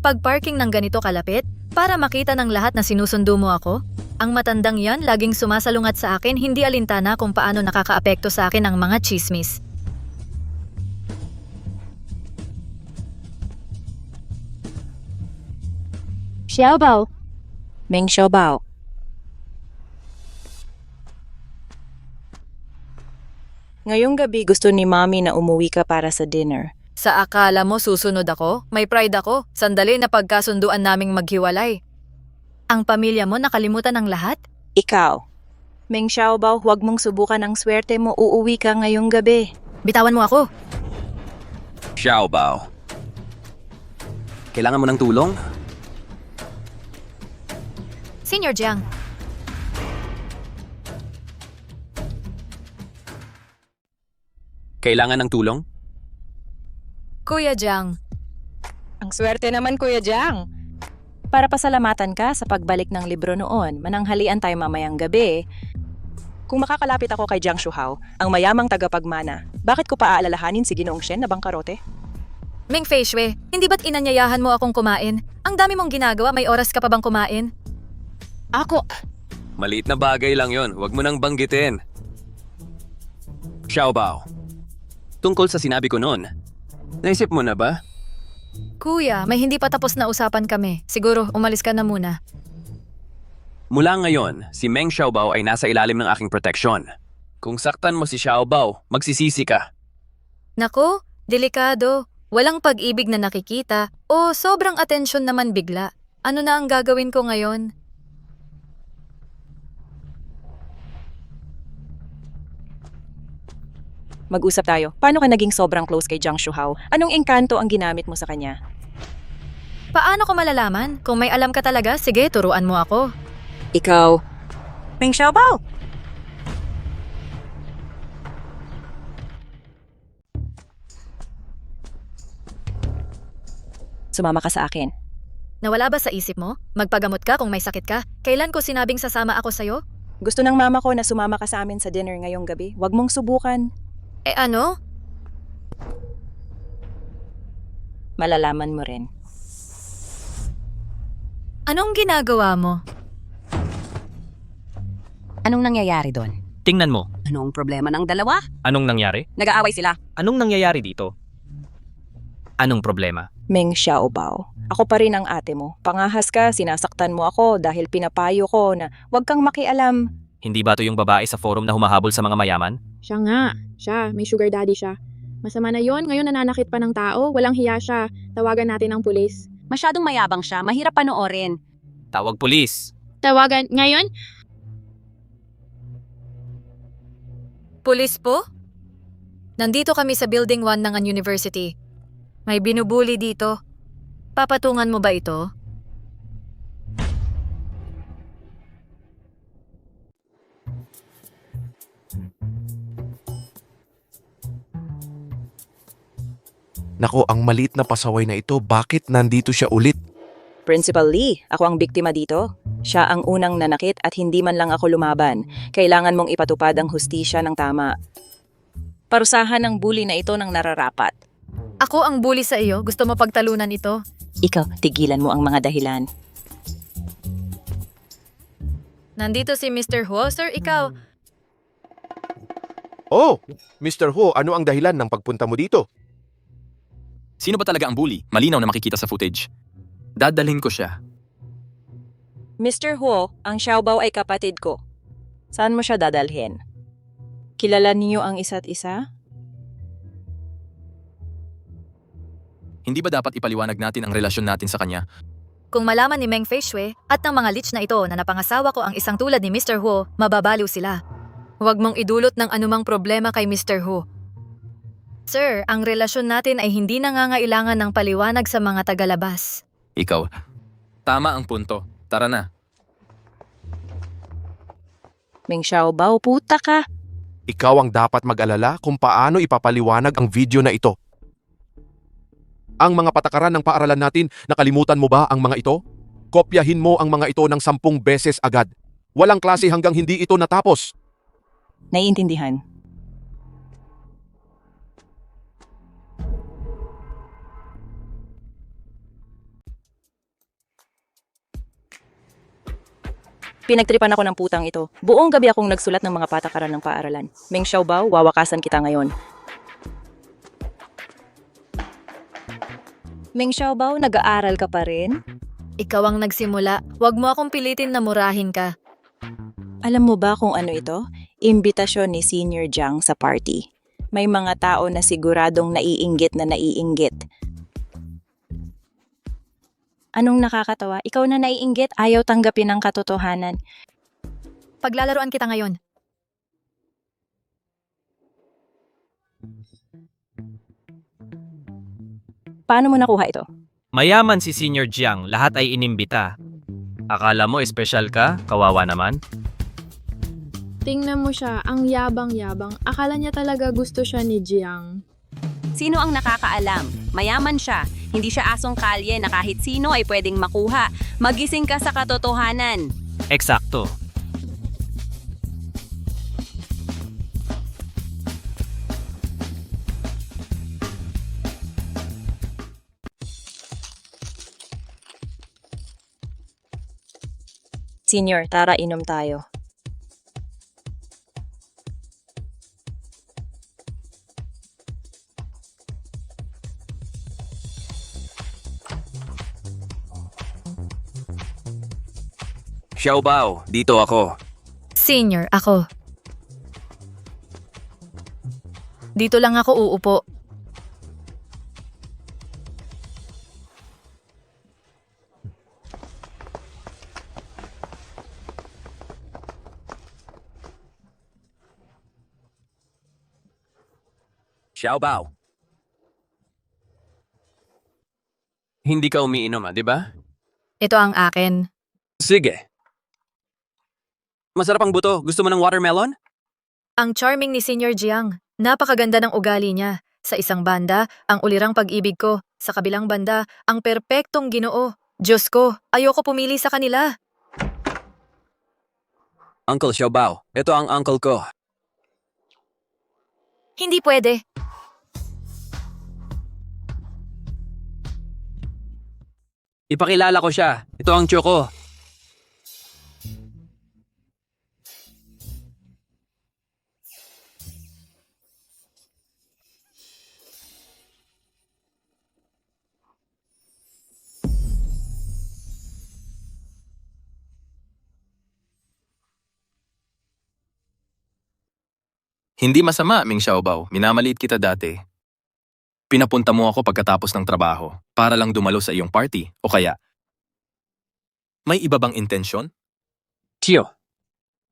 Pag-parking ng ganito kalapit, para makita ng lahat na sinusundo mo ako, ang matandang yan laging sumasalungat sa akin, hindi alintana kung paano nakakaapekto sa akin ang mga chismis. Xiaobao. Meng Xiaobao. Ngayong gabi gusto ni Mommy na umuwi ka para sa dinner. Sa akala mo susunod ako? May pride ako. Sandali na pagkasunduan naming maghiwalay. Ang pamilya mo nakalimutan ng lahat? Ikaw. Meng Xiaobao, huwag mong subukan ang swerte mo. Uuwi ka ngayong gabi. Bitawan mo ako. Xiaobao. Kailangan mo ng tulong? Senior Jiang. Kailangan ng tulong? Kuya Jiang. Ang swerte naman, Kuya Jiang. Para pasalamatan ka sa pagbalik ng libro noon, mananghalian tayo mamayang gabi. Kung makakalapit ako kay Jiang Shuhao, ang mayamang tagapagmana, bakit ko pa aalalahanin si Ginoong Shen na bangkarote? Ming Fei Shui, hindi ba't inanyayahan mo akong kumain? Ang dami mong ginagawa, may oras ka pa bang kumain? Ako. Maliit na bagay lang yon, huwag mo nang banggitin. Xiaobao. Tungkol sa sinabi ko noon, naisip mo na ba? Kuya, may hindi pa tapos na usapan kami. Siguro, umalis ka na muna. Mula ngayon, si Meng Xiaobao ay nasa ilalim ng aking proteksyon. Kung saktan mo si Xiaobao, magsisisi ka. Naku, delikado. Walang pag-ibig na nakikita o sobrang atensyon naman bigla. Ano na ang gagawin ko ngayon? Mag-usap tayo. Paano ka naging sobrang close kay Jiang Shuhao? Anong engkanto ang ginamit mo sa kanya? Paano ko malalaman? Kung may alam ka talaga, sige, turuan mo ako. Ikaw. Meng Xiaobao! Sumama ka sa akin. Nawala ba sa isip mo? Magpagamot ka kung may sakit ka. Kailan ko sinabing sasama ako sa'yo? Gusto ng mama ko na sumama ka sa amin sa dinner ngayong gabi. Huwag mong subukan. Ano? Malalaman mo rin. Anong ginagawa mo? Anong nangyayari doon? Tingnan mo. Anong problema ng dalawa? Anong nangyari? Nag-aaway sila. Anong nangyayari dito? Anong problema? Meng Xiaobao, ako pa rin ang ate mo. Pangahas ka, sinasaktan mo ako dahil pinapayo ko na huwag kang makialam. Hindi ba to yung babae sa forum na humahabol sa mga mayaman? Siya nga. Siya. May sugar daddy siya. Masama na yon. Ngayon nananakit pa ng tao. Walang hiya siya. Tawagan natin ang pulis. Masyadong mayabang siya. Mahirap panoorin. Tawag pulis. Tawagan. Ngayon? Pulis po? Nandito kami sa Building 1 ng An University. May binubuli dito. Papatungan mo ba ito? Nako, ang maliit na pasaway na ito, bakit nandito siya ulit? Principal Lee, ako ang biktima dito. Siya ang unang nanakit at hindi man lang ako lumaban. Kailangan mong ipatupad ang hustisya ng tama. Parusahan ng bully na ito ng nararapat. Ako ang bully sa iyo. Gusto mo pagtalunan ito? Ikaw, tigilan mo ang mga dahilan. Nandito si Mr. Huo. Sir, ikaw. Oh, Mr. Ho, ano ang dahilan ng pagpunta mo dito? Sino ba talaga ang bully? Malinaw na makikita sa footage. Dadalhin ko siya. Mr. Huo, ang Xiaobao ay kapatid ko. Saan mo siya dadalhin? Kilala niyo ang isa't isa? Hindi ba dapat ipaliwanag natin ang relasyon natin sa kanya? Kung malaman ni Meng Feishui at ng mga leech na ito na napangasawa ko ang isang tulad ni Mr. Huo, mababaliw sila. Huwag mong idulot ng anumang problema kay Mr. Huo. Sir, ang relasyon natin ay hindi nangangailangan ng paliwanag sa mga tagalabas. Ikaw. Tama ang punto. Tara na. Meng Xiaobao, puta ka. Ikaw ang dapat mag-alala kung paano ipapaliwanag ang video na ito. Ang mga patakaran ng paaralan natin, nakalimutan mo ba ang mga ito? Kopyahin mo ang mga ito ng 10 beses agad. Walang klase hanggang hindi ito natapos. Naiintindihan. Pinagtripan ako ng putang ito. Buong gabi akong nagsulat ng mga patakaran ng paaralan. Meng Xiaobao, wawakasan kita ngayon. Meng Xiaobao, nag-aaral ka pa rin? Ikaw ang nagsimula. Huwag mo akong pilitin na murahin ka. Alam mo ba kung ano ito? Imbitasyon ni Senior Jiang sa party. May mga tao na siguradong naiinggit na naiinggit. Anong nakakatawa? Ikaw na naiinggit, ayaw tanggapin ang katotohanan. Paglalaroan kita ngayon. Paano mo nakuha ito? Mayaman si Senior Jiang, lahat ay inimbita. Akala mo espesyal ka? Kawawa naman. Tingnan mo siya, ang yabang-yabang. Akala niya talaga gusto siya ni Jiang. Sino ang nakakaalam? Mayaman siya. Hindi siya asong kalye na kahit sino ay pwedeng makuha. Magising ka sa katotohanan. Eksakto. Senior, tara inom tayo. Xiaobao, dito ako. Senior, ako. Dito lang ako uupo. Xiaobao. Hindi ka umiinom, di ba? Ito ang akin. Sige. Masarap ang buto. Gusto mo ng watermelon? Ang charming ni Senior Jiang. Napakaganda ng ugali niya. Sa isang banda, ang ulirang pag-ibig ko. Sa kabilang banda, ang perpektong Ginoo. Diyos ko, ayoko pumili sa kanila. Uncle Xiaobao, ito ang uncle ko. Hindi pwede. Ipakilala ko siya. Ito ang tiyo ko. Hindi masama, Ming Xiaobao. Minamaliit kita dati. Pinapunta mo ako pagkatapos ng trabaho para lang dumalo sa iyong party o kaya may iba bang intensyon? Tiyo,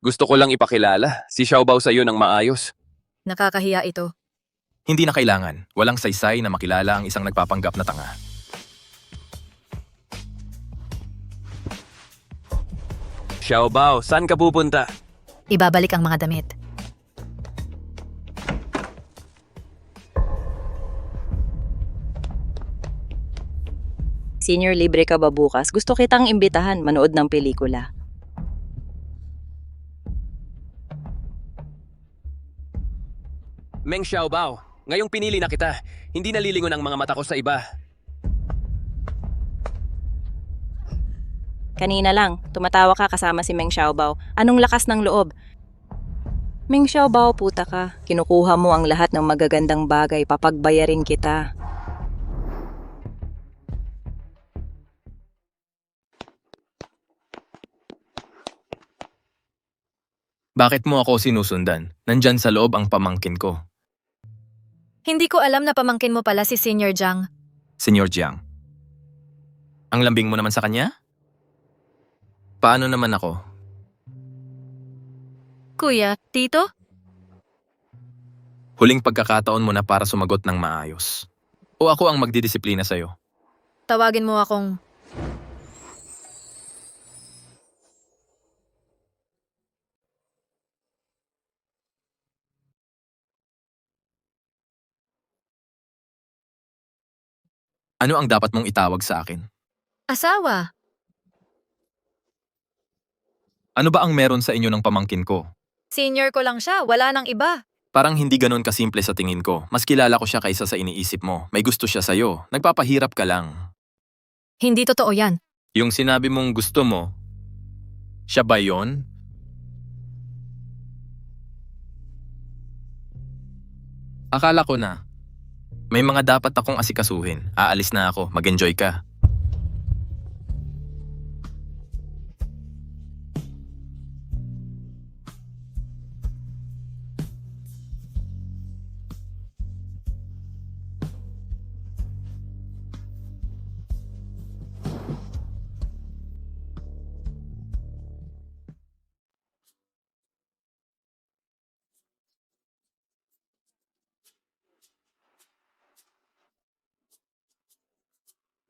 gusto ko lang ipakilala si Xiaobao sa iyo ng maayos. Nakakahiya ito. Hindi na kailangan. Walang saysay na makilala ang isang nagpapanggap na tanga. Xiaobao, saan ka pupunta? Ibabalik ang mga damit. Senior, libre ka ba bukas? Gusto kitang imbitahan manood ng pelikula. Meng Xiaobao, ngayong pinili na kita. Hindi nalilingon ang mga mata ko sa iba. Kanina lang, tumatawa ka kasama si Meng Xiaobao. Anong lakas ng loob? Meng Xiaobao, puta ka. Kinukuha mo ang lahat ng magagandang bagay, papagbayarin kita. Bakit mo ako sinusundan? Nandyan sa loob ang pamangkin ko. Hindi ko alam na pamangkin mo pala si Senior Jiang. Senyor Jiang. Ang lambing mo naman sa kanya? Paano naman ako? Kuya, tito? Huling pagkakataon mo na para sumagot ng maayos. O ako ang magdidisiplina sa'yo? Tawagin mo akong... Ano ang dapat mong itawag sa akin? Asawa. Ano ba ang meron sa inyo ng pamangkin ko? Senior ko lang siya, wala nang iba. Parang hindi ganon kasimple sa tingin ko. Mas kilala ko siya kaysa sa iniisip mo. May gusto siya sa'yo. Nagpapahirap ka lang. Hindi totoo yan. Yung sinabi mong gusto mo, siya ba yon? Akala ko na. May mga dapat akong asikasuhin. Aalis na ako. Mag-enjoy ka.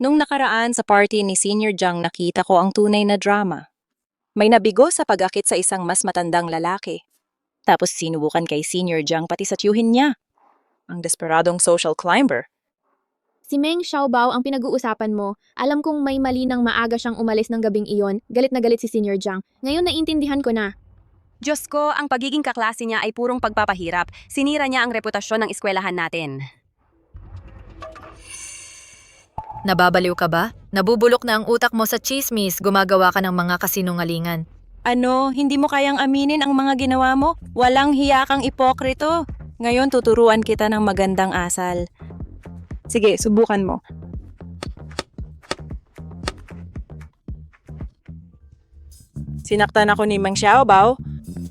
Nung nakaraan sa party ni Senior Jiang nakita ko ang tunay na drama. May nabigo sa pag-akit sa isang mas matandang lalaki. Tapos sinubukan kay Senior Jiang pati sa tiyuhin niya. Ang desperadong social climber. Si Meng Xiaobao ang pinag-uusapan mo. Alam kong may mali nang maaga siyang umalis ng gabing iyon. Galit na galit si Senior Jiang. Ngayon naintindihan ko na. Diyos ko, ang pagiging kaklase niya ay purong pagpapahirap. Sinira niya ang reputasyon ng eskwelahan natin. Nababaliw ka ba? Nabubulok na ang utak mo sa chismis, gumagawa ka ng mga kasinungalingan. Ano, hindi mo kayang aminin ang mga ginawa mo? Walang hiya kang ipokrito. Ngayon tuturuan kita ng magandang asal. Sige, subukan mo. Sinaktan ako ni Meng Xiaobao.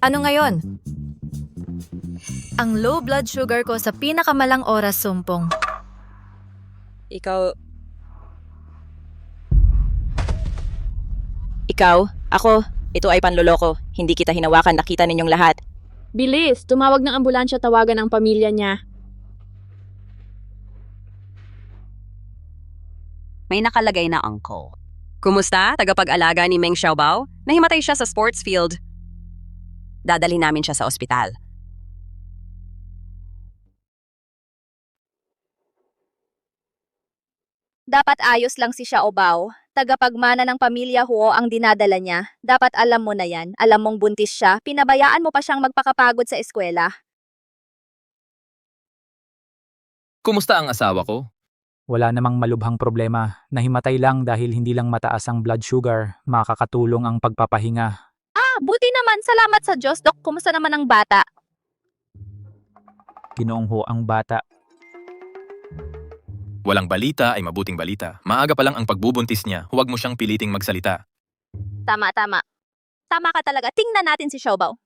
Ano ngayon? Ang low blood sugar ko sa pinakamalang oras sumpong. Ikaw, ako, ito ay panloloko. Hindi kita hinawakan, nakita ninyong lahat. Bilis, tumawag ng ambulansya, tawagan ang pamilya niya. May nakalagay na uncle. Kumusta, tagapag-alaga ni Meng Xiaobao? Nahimatay siya sa sports field. Dadali namin siya sa ospital. Dapat ayos lang si Xiaobao. Tagapagmana ng pamilya Huo ang dinadala niya. Dapat alam mo na yan. Alam mong buntis siya. Pinabayaan mo pa siyang magpakapagod sa eskwela. Kumusta ang asawa ko? Wala namang malubhang problema. Nahimatay lang dahil hindi lang mataas ang blood sugar. Makakatulong ang pagpapahinga. Buti naman. Salamat sa Diyos, Dok. Kumusta naman ang bata? Ginoong Ho ang bata. Walang balita ay mabuting balita. Maaga pa lang ang pagbubuntis niya, huwag mo siyang piliting magsalita. Tama. Tama ka talaga. Tingnan natin si Xiaobao.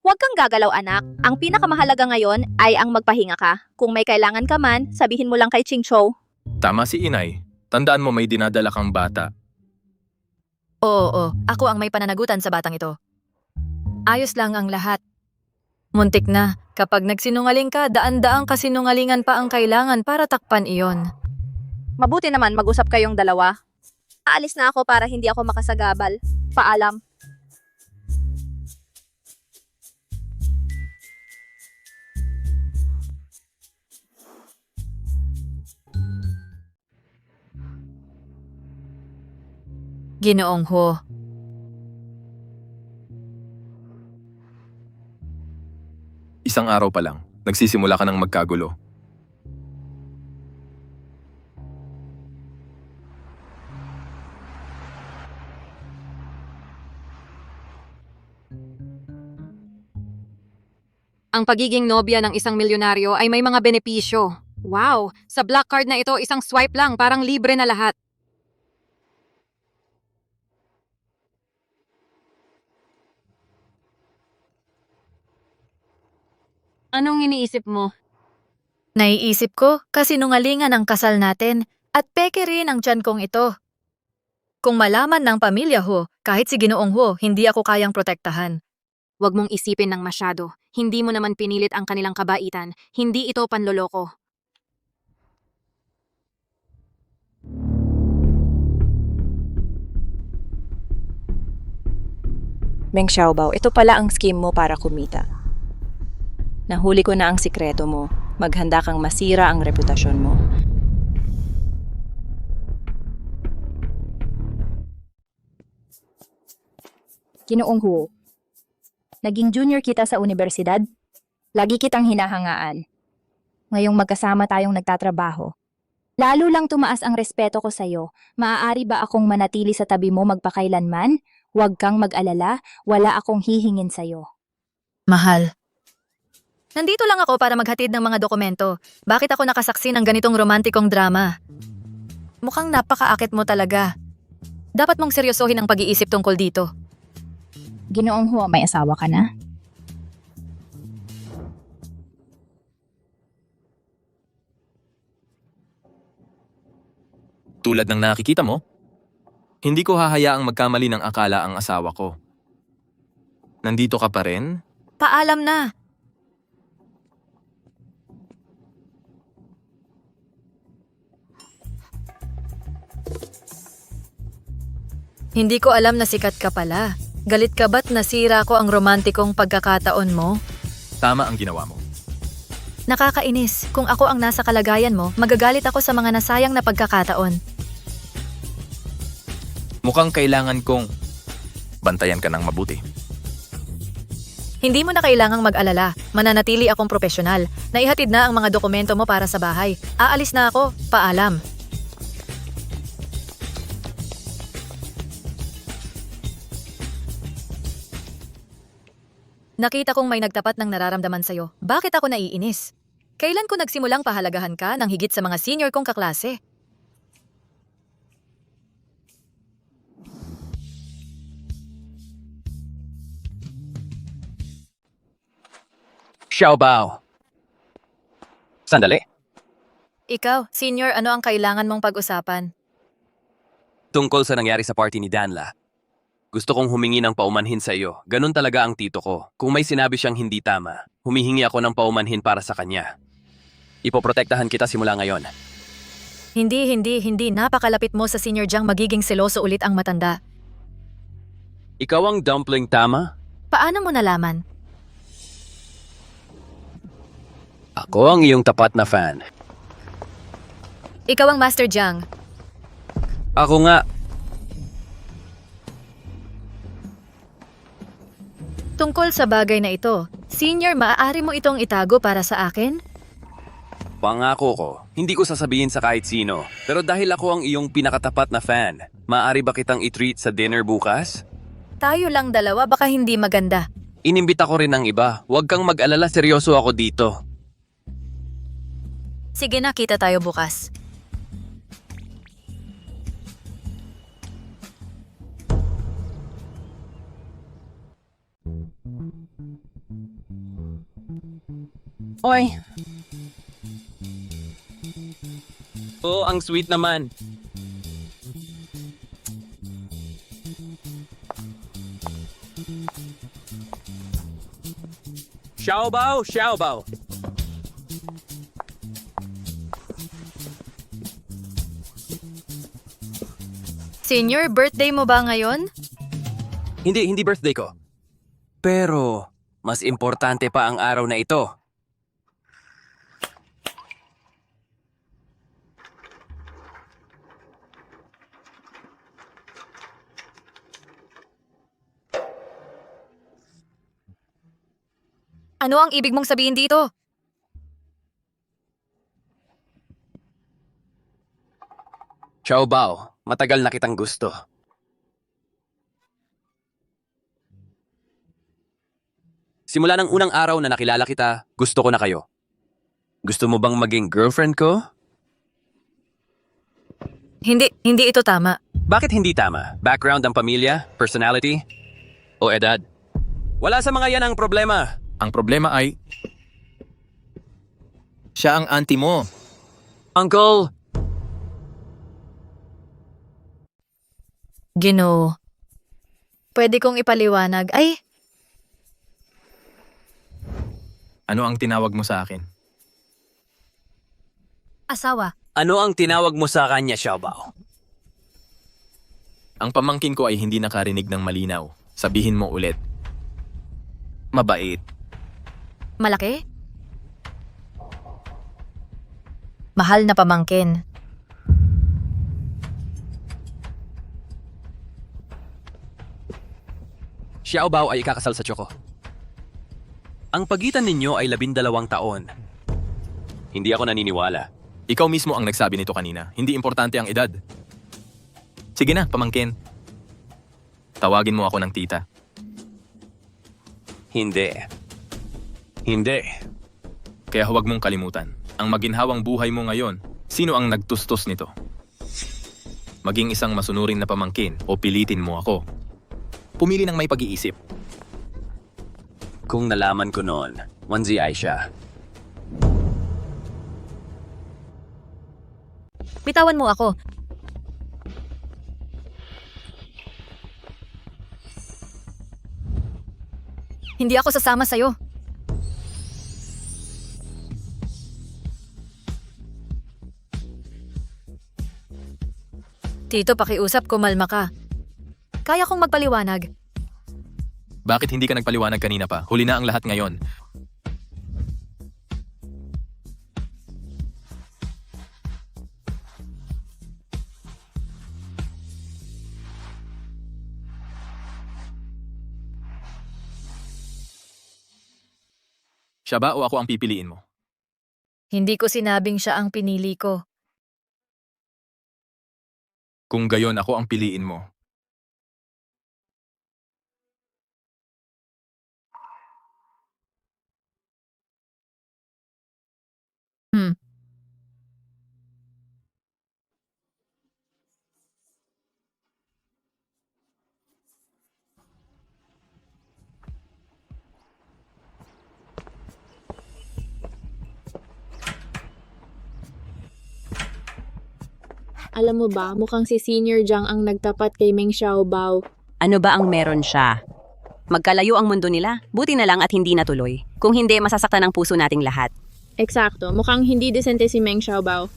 Huwag kang gagalaw, anak. Ang pinakamahalaga ngayon ay ang magpahinga ka. Kung may kailangan ka man, sabihin mo lang kay Ching Chou. Tama si Inay. Tandaan mo may dinadala kang bata. Oo, ako ang may pananagutan sa batang ito. Ayos lang ang lahat. Muntik na, kapag nagsinungaling ka, daan-daang kasinungalingan pa ang kailangan para takpan iyon. Mabuti naman mag-usap kayong dalawa. Aalis na ako para hindi ako makasagabal. Paalam. Ginoong Ho. Isang araw pa lang, nagsisimula ka ng magkagulo. Ang pagiging nobya ng isang milyonaryo ay may mga benepisyo. Wow! Sa black card na ito, isang swipe lang, parang libre na lahat. Anong iniisip mo? Naiisip ko, kasinungalingan ang kasal natin at peke rin ang tiyan kong ito. Kung malaman ng pamilya Ho, kahit si Ginoong Ho, hindi ako kayang protektahan. Huwag mong isipin ng masyado. Hindi mo naman pinilit ang kanilang kabaitan. Hindi ito panloloko. Meng Xiaobao, ito pala ang scheme mo para kumita. Nahuli ko na ang sikreto mo. Maghanda kang masira ang reputasyon mo. Ginoong Huo, naging junior kita sa universidad. Lagi kitang hinahangaan. Ngayong magkasama tayong nagtatrabaho. Lalo lang tumaas ang respeto ko sa'yo. Maaari ba akong manatili sa tabi mo magpakailanman? Huwag kang mag-alala, wala akong hihingin sa'yo. Mahal. Nandito lang ako para maghatid ng mga dokumento. Bakit ako nakasaksi ng ganitong romantikong drama? Mukhang napakaakit mo talaga. Dapat mong seryosohin ang pag-iisip tungkol dito. Ginoong Huo, may asawa ka na? Tulad ng nakikita mo, hindi ko hahayaang magkamali ng akala ang asawa ko. Nandito ka pa rin? Paalam na. Hindi ko alam na sikat ka pala. Galit ka ba't nasira ko ang romantikong pagkakataon mo? Tama ang ginawa mo. Nakakainis. Kung ako ang nasa kalagayan mo, magagalit ako sa mga nasayang na pagkakataon. Mukhang kailangan kong bantayan ka ng mabuti. Hindi mo na kailangang mag-alala. Mananatili akong profesional. Naihatid na ang mga dokumento mo para sa bahay. Aalis na ako. Paalam. Nakita kong may nagtapat ng nararamdaman sa'yo. Bakit ako naiinis? Kailan ko nagsimulang pahalagahan ka ng higit sa mga senior kong kaklase? Xiaobao. Sandali. Ikaw, senior, ano ang kailangan mong pag-usapan? Tungkol sa nangyari sa party ni Danla. Gusto kong humingi ng paumanhin sa iyo. Ganun talaga ang tito ko. Kung may sinabi siyang hindi tama, humihingi ako ng paumanhin para sa kanya. Ipoprotektahan kita simula ngayon. Hindi. Napakalapit mo sa senior Jiang, magiging seloso ulit ang matanda. Ikaw ang dumpling tama? Paano mo nalaman? Ako ang iyong tapat na fan. Ikaw ang Master Jiang. Ako nga. Tungkol sa bagay na ito, Senior, maaari mo itong itago para sa akin? Pangako ko, hindi ko sasabihin sa kahit sino. Pero dahil ako ang iyong pinakatapat na fan, maaari ba kitang i-treat sa dinner bukas? Tayo lang dalawa, baka hindi maganda. Inimbita ko rin ng iba. Huwag kang mag-alala, seryoso ako dito. Sige na, kita tayo bukas. Oy! Oh, ang sweet naman. Xiaobao, Xiaobao. Senior, birthday mo ba ngayon? Hindi birthday ko. Pero, mas importante pa ang araw na ito. Ano ang ibig mong sabihin dito? Xiaobao, matagal na kitang gusto. Simula ng unang araw na nakilala kita, gusto ko na kayo. Gusto mo bang maging girlfriend ko? Hindi ito tama. Bakit hindi tama? Background ang pamilya? Personality? O edad? Wala sa mga yan ang problema. Ang problema ay, siya ang auntie mo. Uncle! Ginoo. Pwede kong ipaliwanag. Ay, Ano ang tinawag mo sa akin? asawa. Ano ang tinawag mo sa kanya, Xiaobao? Ang pamangkin ko ay hindi nakarinig ng malinaw. Sabihin mo ulit. Mabait. Malaki? Mahal na pamangkin. Xiaobao ay ikakasal sa Choco. Ang pagitan ninyo ay 12 taon. Hindi ako naniniwala. Ikaw mismo ang nagsabi nito kanina. Hindi importante ang edad. Sige na, pamangkin. Tawagin mo ako ng tita. Hindi. Kaya huwag mong kalimutan. Ang maginhawang buhay mo ngayon, sino ang nagtustos nito? Maging isang masunurin na pamangkin o pilitin mo ako. Pumili ng may pag-iisip. Kung nalaman ko noon, Wanzi ay siya. Bitawan mo ako. Hindi ako sasama sa'yo. Tito, pakiusap, kumalma ka. Kaya kong magpaliwanag. Bakit hindi ka nagpaliwanag kanina pa? Huli na ang lahat ngayon. Siya ba o ako ang pipiliin mo? Hindi ko sinabing siya ang pinili ko. Kung gayon ako ang piliin mo. Alam mo ba, mukhang si Senior Jiang ang nagtapat kay Meng Xiaobao. Ano ba ang meron siya? Magkalayo ang mundo nila. Buti na lang at hindi natuloy. Kung hindi, masasaktan ang puso nating lahat. Eksakto, mukhang hindi desente si Meng Xiaobao.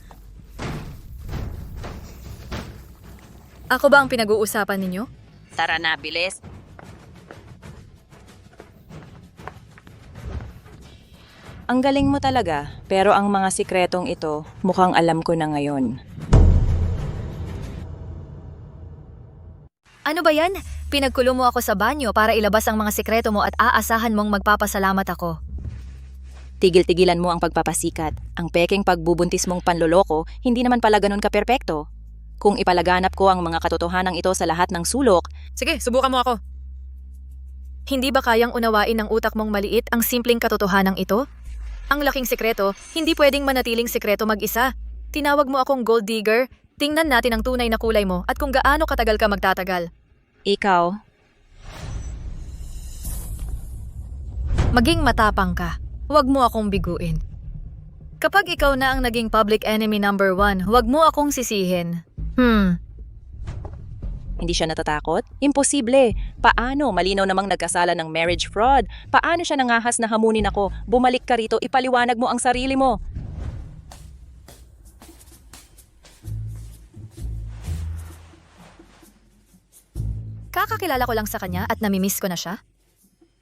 Ako ba ang pinag-uusapan ninyo? Tara na, bilis. Ang galing mo talaga, pero ang mga sikretong ito, mukhang alam ko na ngayon. Ano ba yan? Pinagkulo mo ako sa banyo para ilabas ang mga sikreto mo at aasahan mong magpapasalamat ako. Tigil-tigilan mo ang pagpapasikat. Ang peking pagbubuntis mong panloloko, hindi naman pala ganun ka-perpekto. Kung ipalaganap ko ang mga katotohanan ito sa lahat ng sulok, Sige, subukan mo ako. Hindi ba kayang unawain ng utak mong maliit ang simpleng katotohanan ito? Ang laking sekreto, hindi pwedeng manatiling sekreto mag-isa. Tinawag mo akong gold digger, tingnan natin ang tunay na kulay mo at kung gaano katagal ka magtatagal. ikaw, Maging matapang ka. Huwag mo akong biguin. Kapag ikaw na ang naging public enemy number 1, huwag mo akong sisihin. hindi siya natatakot? Imposible. Paano? Malinaw namang nagkasala ng marriage fraud. Paano siya nangahas na hamunin ako? Bumalik ka rito, ipaliwanag mo ang sarili mo. Kakakilala ko lang sa kanya at namimiss ko na siya?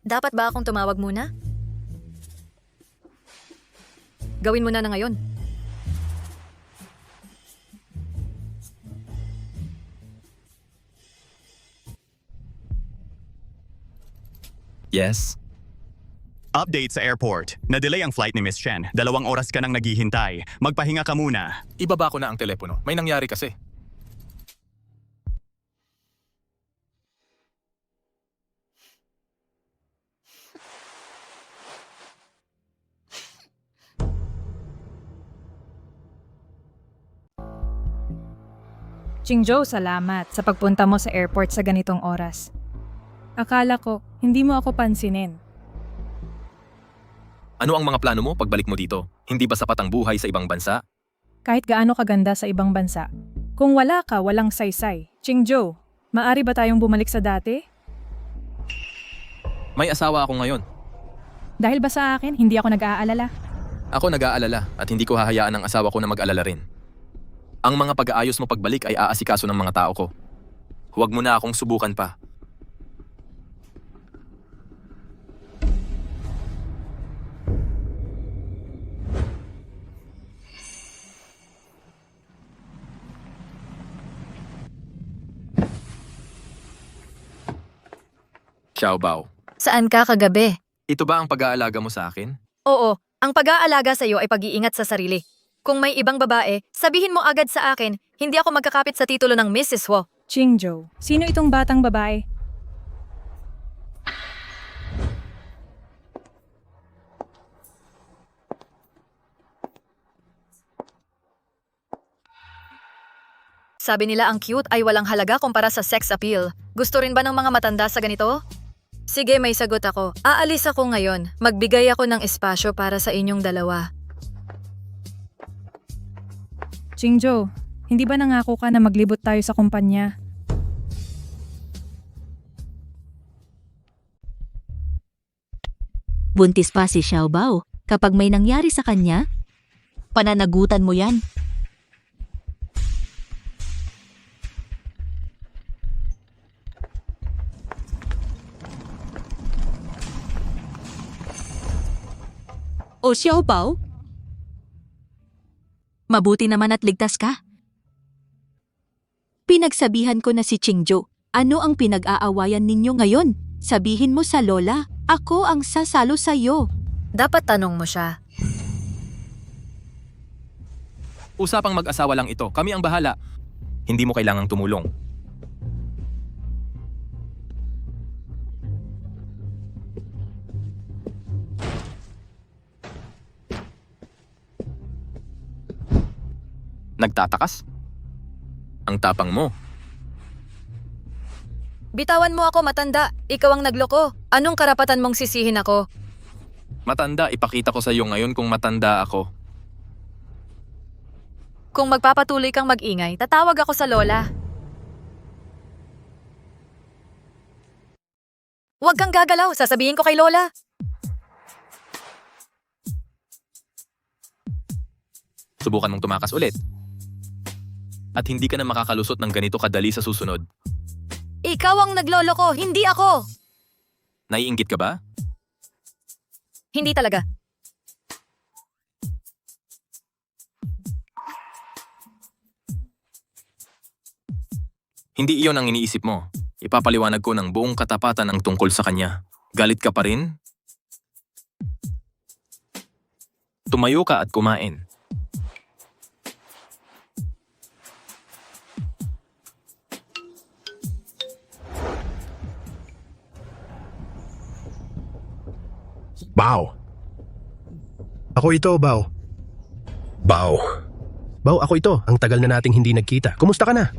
Dapat ba akong tumawag muna? Gawin mo na ngayon. Yes? Update sa airport. Na-delay ang flight ni Miss Chen. 2 oras ka nang naghihintay. Magpahinga ka muna. Ibaba ko na ang telepono. May nangyari kasi. Jingzhou, salamat sa pagpunta mo sa airport sa ganitong oras. Akala ko, hindi mo ako pansinin. Ano ang mga plano mo pagbalik mo dito? Hindi ba sapat ang buhay sa ibang bansa? Kahit gaano kaganda sa ibang bansa. Kung wala ka, walang saysay. Jingzhou, maari ba tayong bumalik sa dati? May asawa ako ngayon. Dahil ba sa akin, hindi ako nag-aalala? Ako nag-aalala at hindi ko hahayaan ang asawa ko na mag-alala rin. Ang mga pag-aayos mo pagbalik ay aasikaso ng mga tao ko. Huwag mo na akong subukan pa. Xiaobao, Saan ka kagabi? ito ba ang pag-aalaga mo sa akin? Oo, ang pag-aalaga sa iyo ay pag-iingat sa sarili. Kung may ibang babae, sabihin mo agad sa akin, hindi ako magkakapit sa titulo ng Mrs. Wo. Jingzhou, sino itong batang babae? Sabi nila ang cute ay walang halaga kumpara sa sex appeal. Gusto rin ba ng mga matanda sa ganito? Sige, may sagot ako. Aalis ako ngayon. Magbigay ako ng espasyo para sa inyong dalawa. Jingzhou, hindi ba nangako ka na maglibot tayo sa kumpanya? Buntis pa si Xiaobao. Kapag may nangyari sa kanya, pananagutan mo yan. O Xiaobao? Mabuti naman at ligtas ka. Pinagsabihan ko na si Qingzhou. Ano ang pinag-aawayan ninyo ngayon? Sabihin mo sa lola, ako ang sasalo sa'yo. Dapat tanong mo siya. Usapang mag-asawa lang ito. Kami ang bahala. Hindi mo kailangang tumulong. Nagtatakas? Ang tapang mo. Bitawan mo ako, matanda. Ikaw ang nagloko. Anong karapatan mong sisihin ako? Matanda, ipakita ko sa iyo ngayon kung matanda ako. Kung magpapatuloy kang mag-ingay, tatawag ako sa lola. Huwag kang gagalaw, sasabihin ko kay lola. Subukan mong tumakas ulit. At hindi ka na makakalusot ng ganito kadali sa susunod. Ikaw ang nagloloko, hindi ako. Naiinggit ka ba? Hindi talaga. Hindi iyon ang iniisip mo. Ipapaliwanag ko ng buong katapatan ang tungkol sa kanya. Galit ka pa rin? Tumayo ka at kumain. Bao. Ako ito, Bao. Bao. Bao, ako ito. Ang tagal na nating hindi nagkita. Kumusta ka na?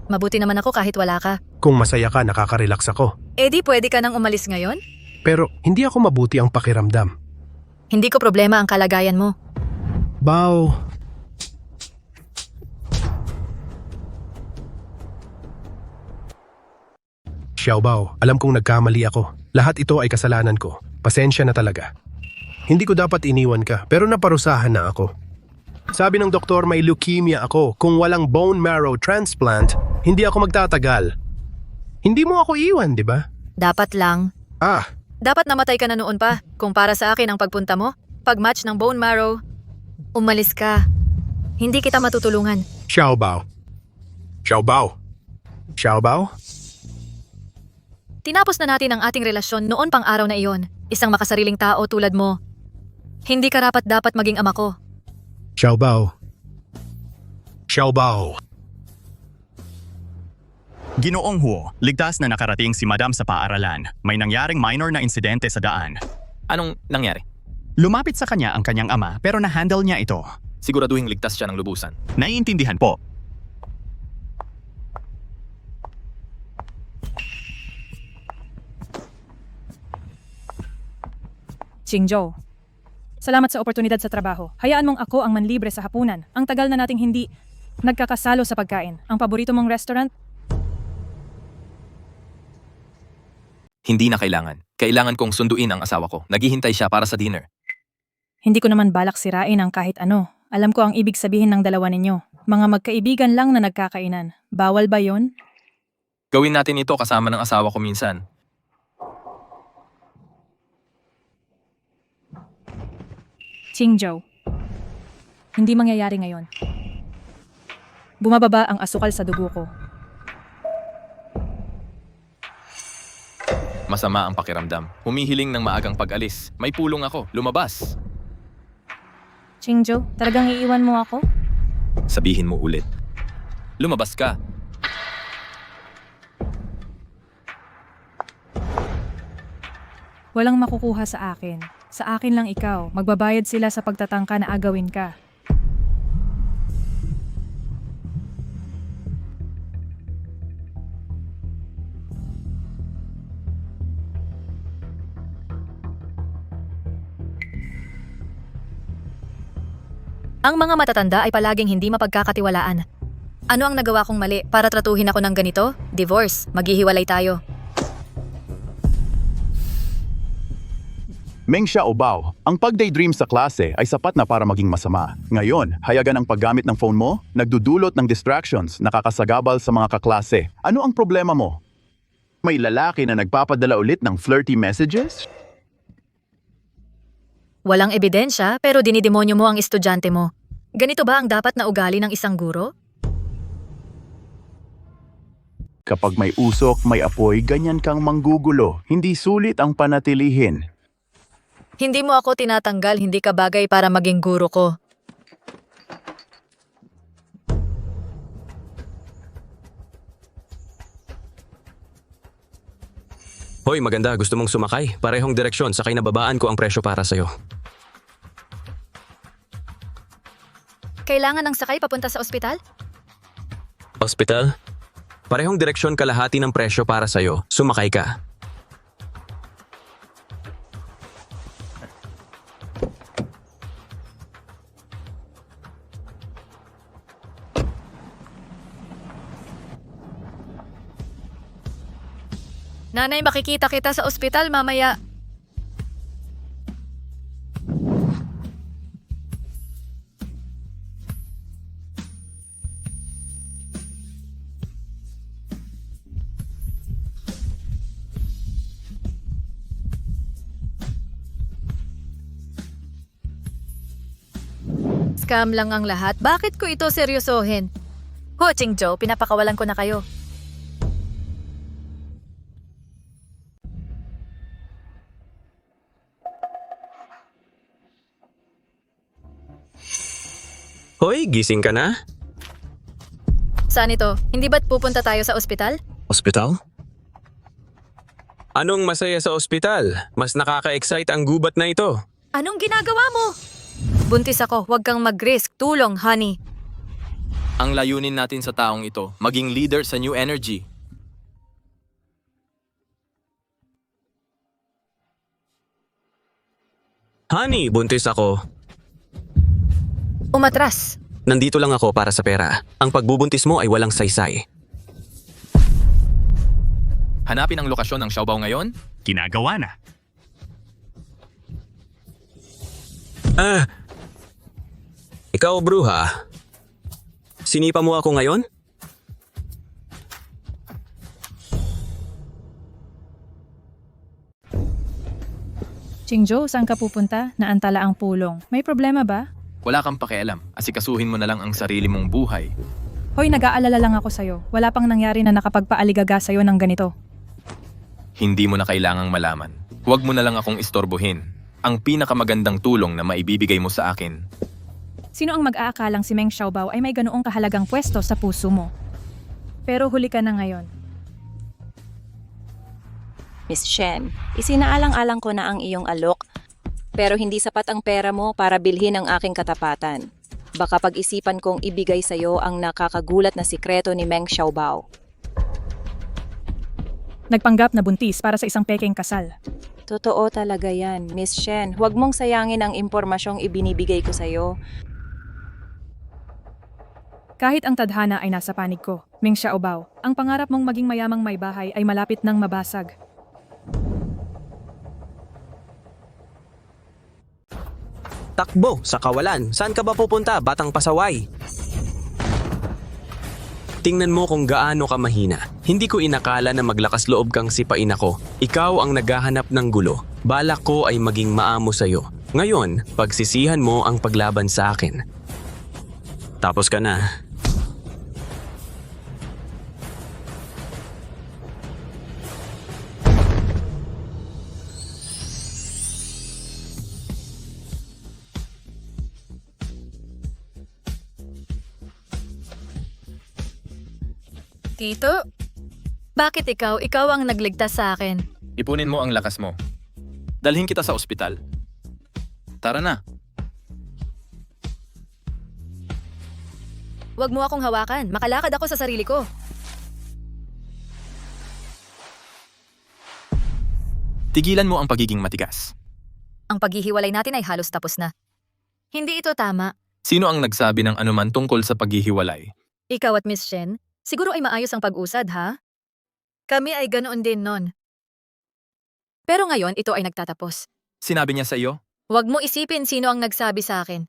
Mabuti naman ako kahit wala ka. Kung masaya ka, nakaka-relax ako. Eh di pwede ka nang umalis ngayon? Pero hindi ako mabuti ang pakiramdam. Hindi ko problema ang kalagayan mo. Bao. Xiaobao, alam kong nagkamali ako. Lahat ito ay kasalanan ko. Pasensya na talaga. Hindi ko dapat iniwan ka, pero naparusahan na ako. Sabi ng doktor may leukemia ako. Kung walang bone marrow transplant, hindi ako magtatagal. Hindi mo ako iwan, di ba? Dapat lang. Dapat namatay ka na noon pa. Kung para sa akin ang pagpunta mo, pag-match ng bone marrow, umalis ka. Hindi kita matutulungan. Xiaobao. Xiaobao. Xiaobao? Tinapos na natin ang ating relasyon noon pang araw na iyon. Isang makasariling tao tulad mo. Hindi ka dapat maging ama ko. Xiaobao. Xiaobao. Ginoong Huo, ligtas na nakarating si Madam sa paaralan. May nangyaring minor na insidente sa daan. Anong nangyari? Lumapit sa kanya ang kanyang ama pero na-handle niya ito. Siguraduhing ligtas siya ng lubusan. Naiintindihan po. Qingzhou. Salamat sa oportunidad sa trabaho. Hayaan mong ako ang manlibre sa hapunan. Ang tagal na nating hindi nagkakasalo sa pagkain. Ang paborito mong restaurant? Hindi na kailangan. Kailangan kong sunduin ang asawa ko. Naghihintay siya para sa dinner. Hindi ko naman balak sirain ang kahit ano. Alam ko ang ibig sabihin ng dalawa ninyo. Mga magkaibigan lang na nagkakainan. Bawal ba yon? Gawin natin ito kasama ng asawa ko minsan. Qingzhou. Hindi mangyayari ngayon. Bumababa ang asukal sa dugo ko. Masama ang pakiramdam. Humihiling ng maagang pag-alis. May pulong ako. Lumabas. Qingzhou, talagang iiwan mo ako? Sabihin mo ulit. Lumabas ka. Walang makukuha sa akin. Sa akin lang ikaw. Magbabayad sila sa pagtatangka na agawin ka. Ang mga matatanda ay palaging hindi mapagkakatiwalaan. Ano ang nagawa kong mali para tratuhin ako ng ganito? Divorce. Maghihiwalay tayo. Meng Xiaobao, ang pag-daydream sa klase ay sapat na para maging masama. Ngayon, hayagan ang paggamit ng phone mo, nagdudulot ng distractions, nakakasagabal sa mga kaklase. Ano ang problema mo? May lalaki na nagpapadala ulit ng flirty messages? Walang ebidensya pero dinidemonyo mo ang estudyante mo. Ganito ba ang dapat na ugali ng isang guro? Kapag may usok, may apoy, ganyan kang manggugulo. Hindi sulit ang panatilihin. Hindi mo ako tinatanggal, hindi ka bagay para maging guro ko. Hoy, maganda. Gusto mong sumakay? Parehong direksyon, sakay na babaan ko ang presyo para sa'yo. Kailangan ng sakay papunta sa ospital? Hospital? Parehong direksyon, kalahati ng presyo para sa'yo. Sumakay ka. Nanay, makikita kita sa ospital mamaya. Scam lang ang lahat. Bakit ko ito seryosohin? Ho, Qingzhou, pinapakawalan ko na kayo. Hoy, gising ka na? Saan ito? Hindi ba't pupunta tayo sa ospital? Ospital? Anong masaya sa ospital? Mas nakaka-excite ang gubat na ito. Anong ginagawa mo? Buntis ako, huwag kang mag-risk. Tulong, honey. Ang layunin natin sa taong ito, maging leader sa New Energy. Honey, buntis ako. Umatras. Nandito lang ako para sa pera. Ang pagbubuntis mo ay walang saysay. Hanapin ang lokasyon ng Xiaobao ngayon? Ginagawa na. Ikaw, bruha. Sinipa mo ako ngayon? Qingzhou, saan ka pupunta? Naantala ang pulong. May problema ba? Wala kang pakialam. Asikasuhin mo na lang ang sarili mong buhay. Hoy, nag-aalala lang ako sa'yo. Wala pang nangyari na nakapagpaaligaga sa'yo ng ganito. Hindi mo na kailangang malaman. Huwag mo na lang akong istorbohin. Ang pinakamagandang tulong na maibibigay mo sa akin. Sino ang mag-aakalang si Meng Xiaobao ay may ganoong kahalagang pwesto sa puso mo? Pero huli ka na ngayon. Miss Shen, isinaalang-alang ko na ang iyong alok, pero hindi sapat ang pera mo para bilhin ang aking katapatan. Baka pag-isipan kong ibigay sa'yo ang nakakagulat na sikreto ni Meng Xiaobao. Nagpanggap na buntis para sa isang pekeng kasal. Totoo talaga yan, Miss Shen. Huwag mong sayangin ang impormasyong ibinibigay ko sa'yo. Kahit ang tadhana ay nasa panig ko, Meng Xiaobao, ang pangarap mong maging mayamang may bahay ay malapit nang mabasag. Takbo sa kawalan. Saan ka ba pupunta, batang pasaway? Tingnan mo kung gaano ka mahina. Hindi ko inakala na maglakas loob kang sipain ako. Ikaw ang naghahanap ng gulo. Balak ko ay maging maamo sa'yo. Ngayon, pagsisihan mo ang paglaban sa akin. Tapos ka na. Tito? Bakit ikaw? Ikaw ang nagligtas sa akin. Ipunin mo ang lakas mo. Dalhin kita sa ospital. Tara na. Huwag mo akong hawakan. Makalakad ako sa sarili ko. Tigilan mo ang pagiging matigas. Ang paghihiwalay natin ay halos tapos na. Hindi ito tama. Sino ang nagsabi ng anuman tungkol sa paghihiwalay? Ikaw at Miss Shen, siguro ay maayos ang pag-usad, ha? Kami ay ganoon din nun. Pero ngayon, ito ay nagtatapos. Sinabi niya sa iyo? Huwag mo isipin sino ang nagsabi sa akin.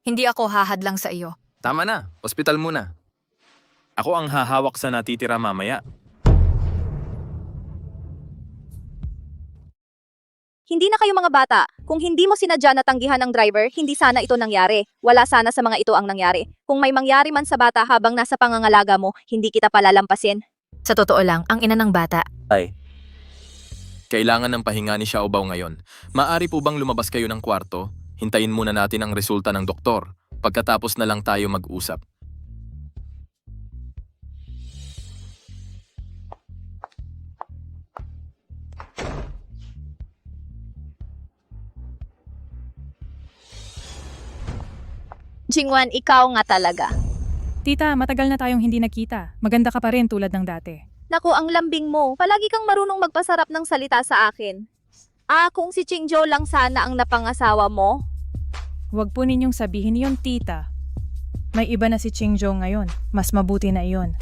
Hindi ako hahadlang sa iyo. Tama na, ospital muna. Ako ang hahawak sa natitira mamaya. Hindi na kayo mga bata. Kung hindi mo sinadya na tanggihan ng driver, hindi sana ito nangyari. Wala sana sa mga ito ang nangyari. Kung may mangyari man sa bata habang nasa pangangalaga mo, hindi kita palalampasin. Sa totoo lang, ang ina ng bata. Ay. Kailangan ng pahinga ni Xiaobao ngayon. Maari po bang lumabas kayo ng kwarto? Hintayin muna natin ang resulta ng doktor. Pagkatapos na lang tayo mag-usap. Jingwan, ikaw nga talaga. Tita, matagal na tayong hindi nakita. Maganda ka pa rin tulad ng dati. Naku, ang lambing mo. Palagi kang marunong magpasarap ng salita sa akin. Kung si Qingzhou lang sana ang napangasawa mo. Huwag po ninyong sabihin yon, tita. May iba na si Qingzhou ngayon. Mas mabuti na iyon.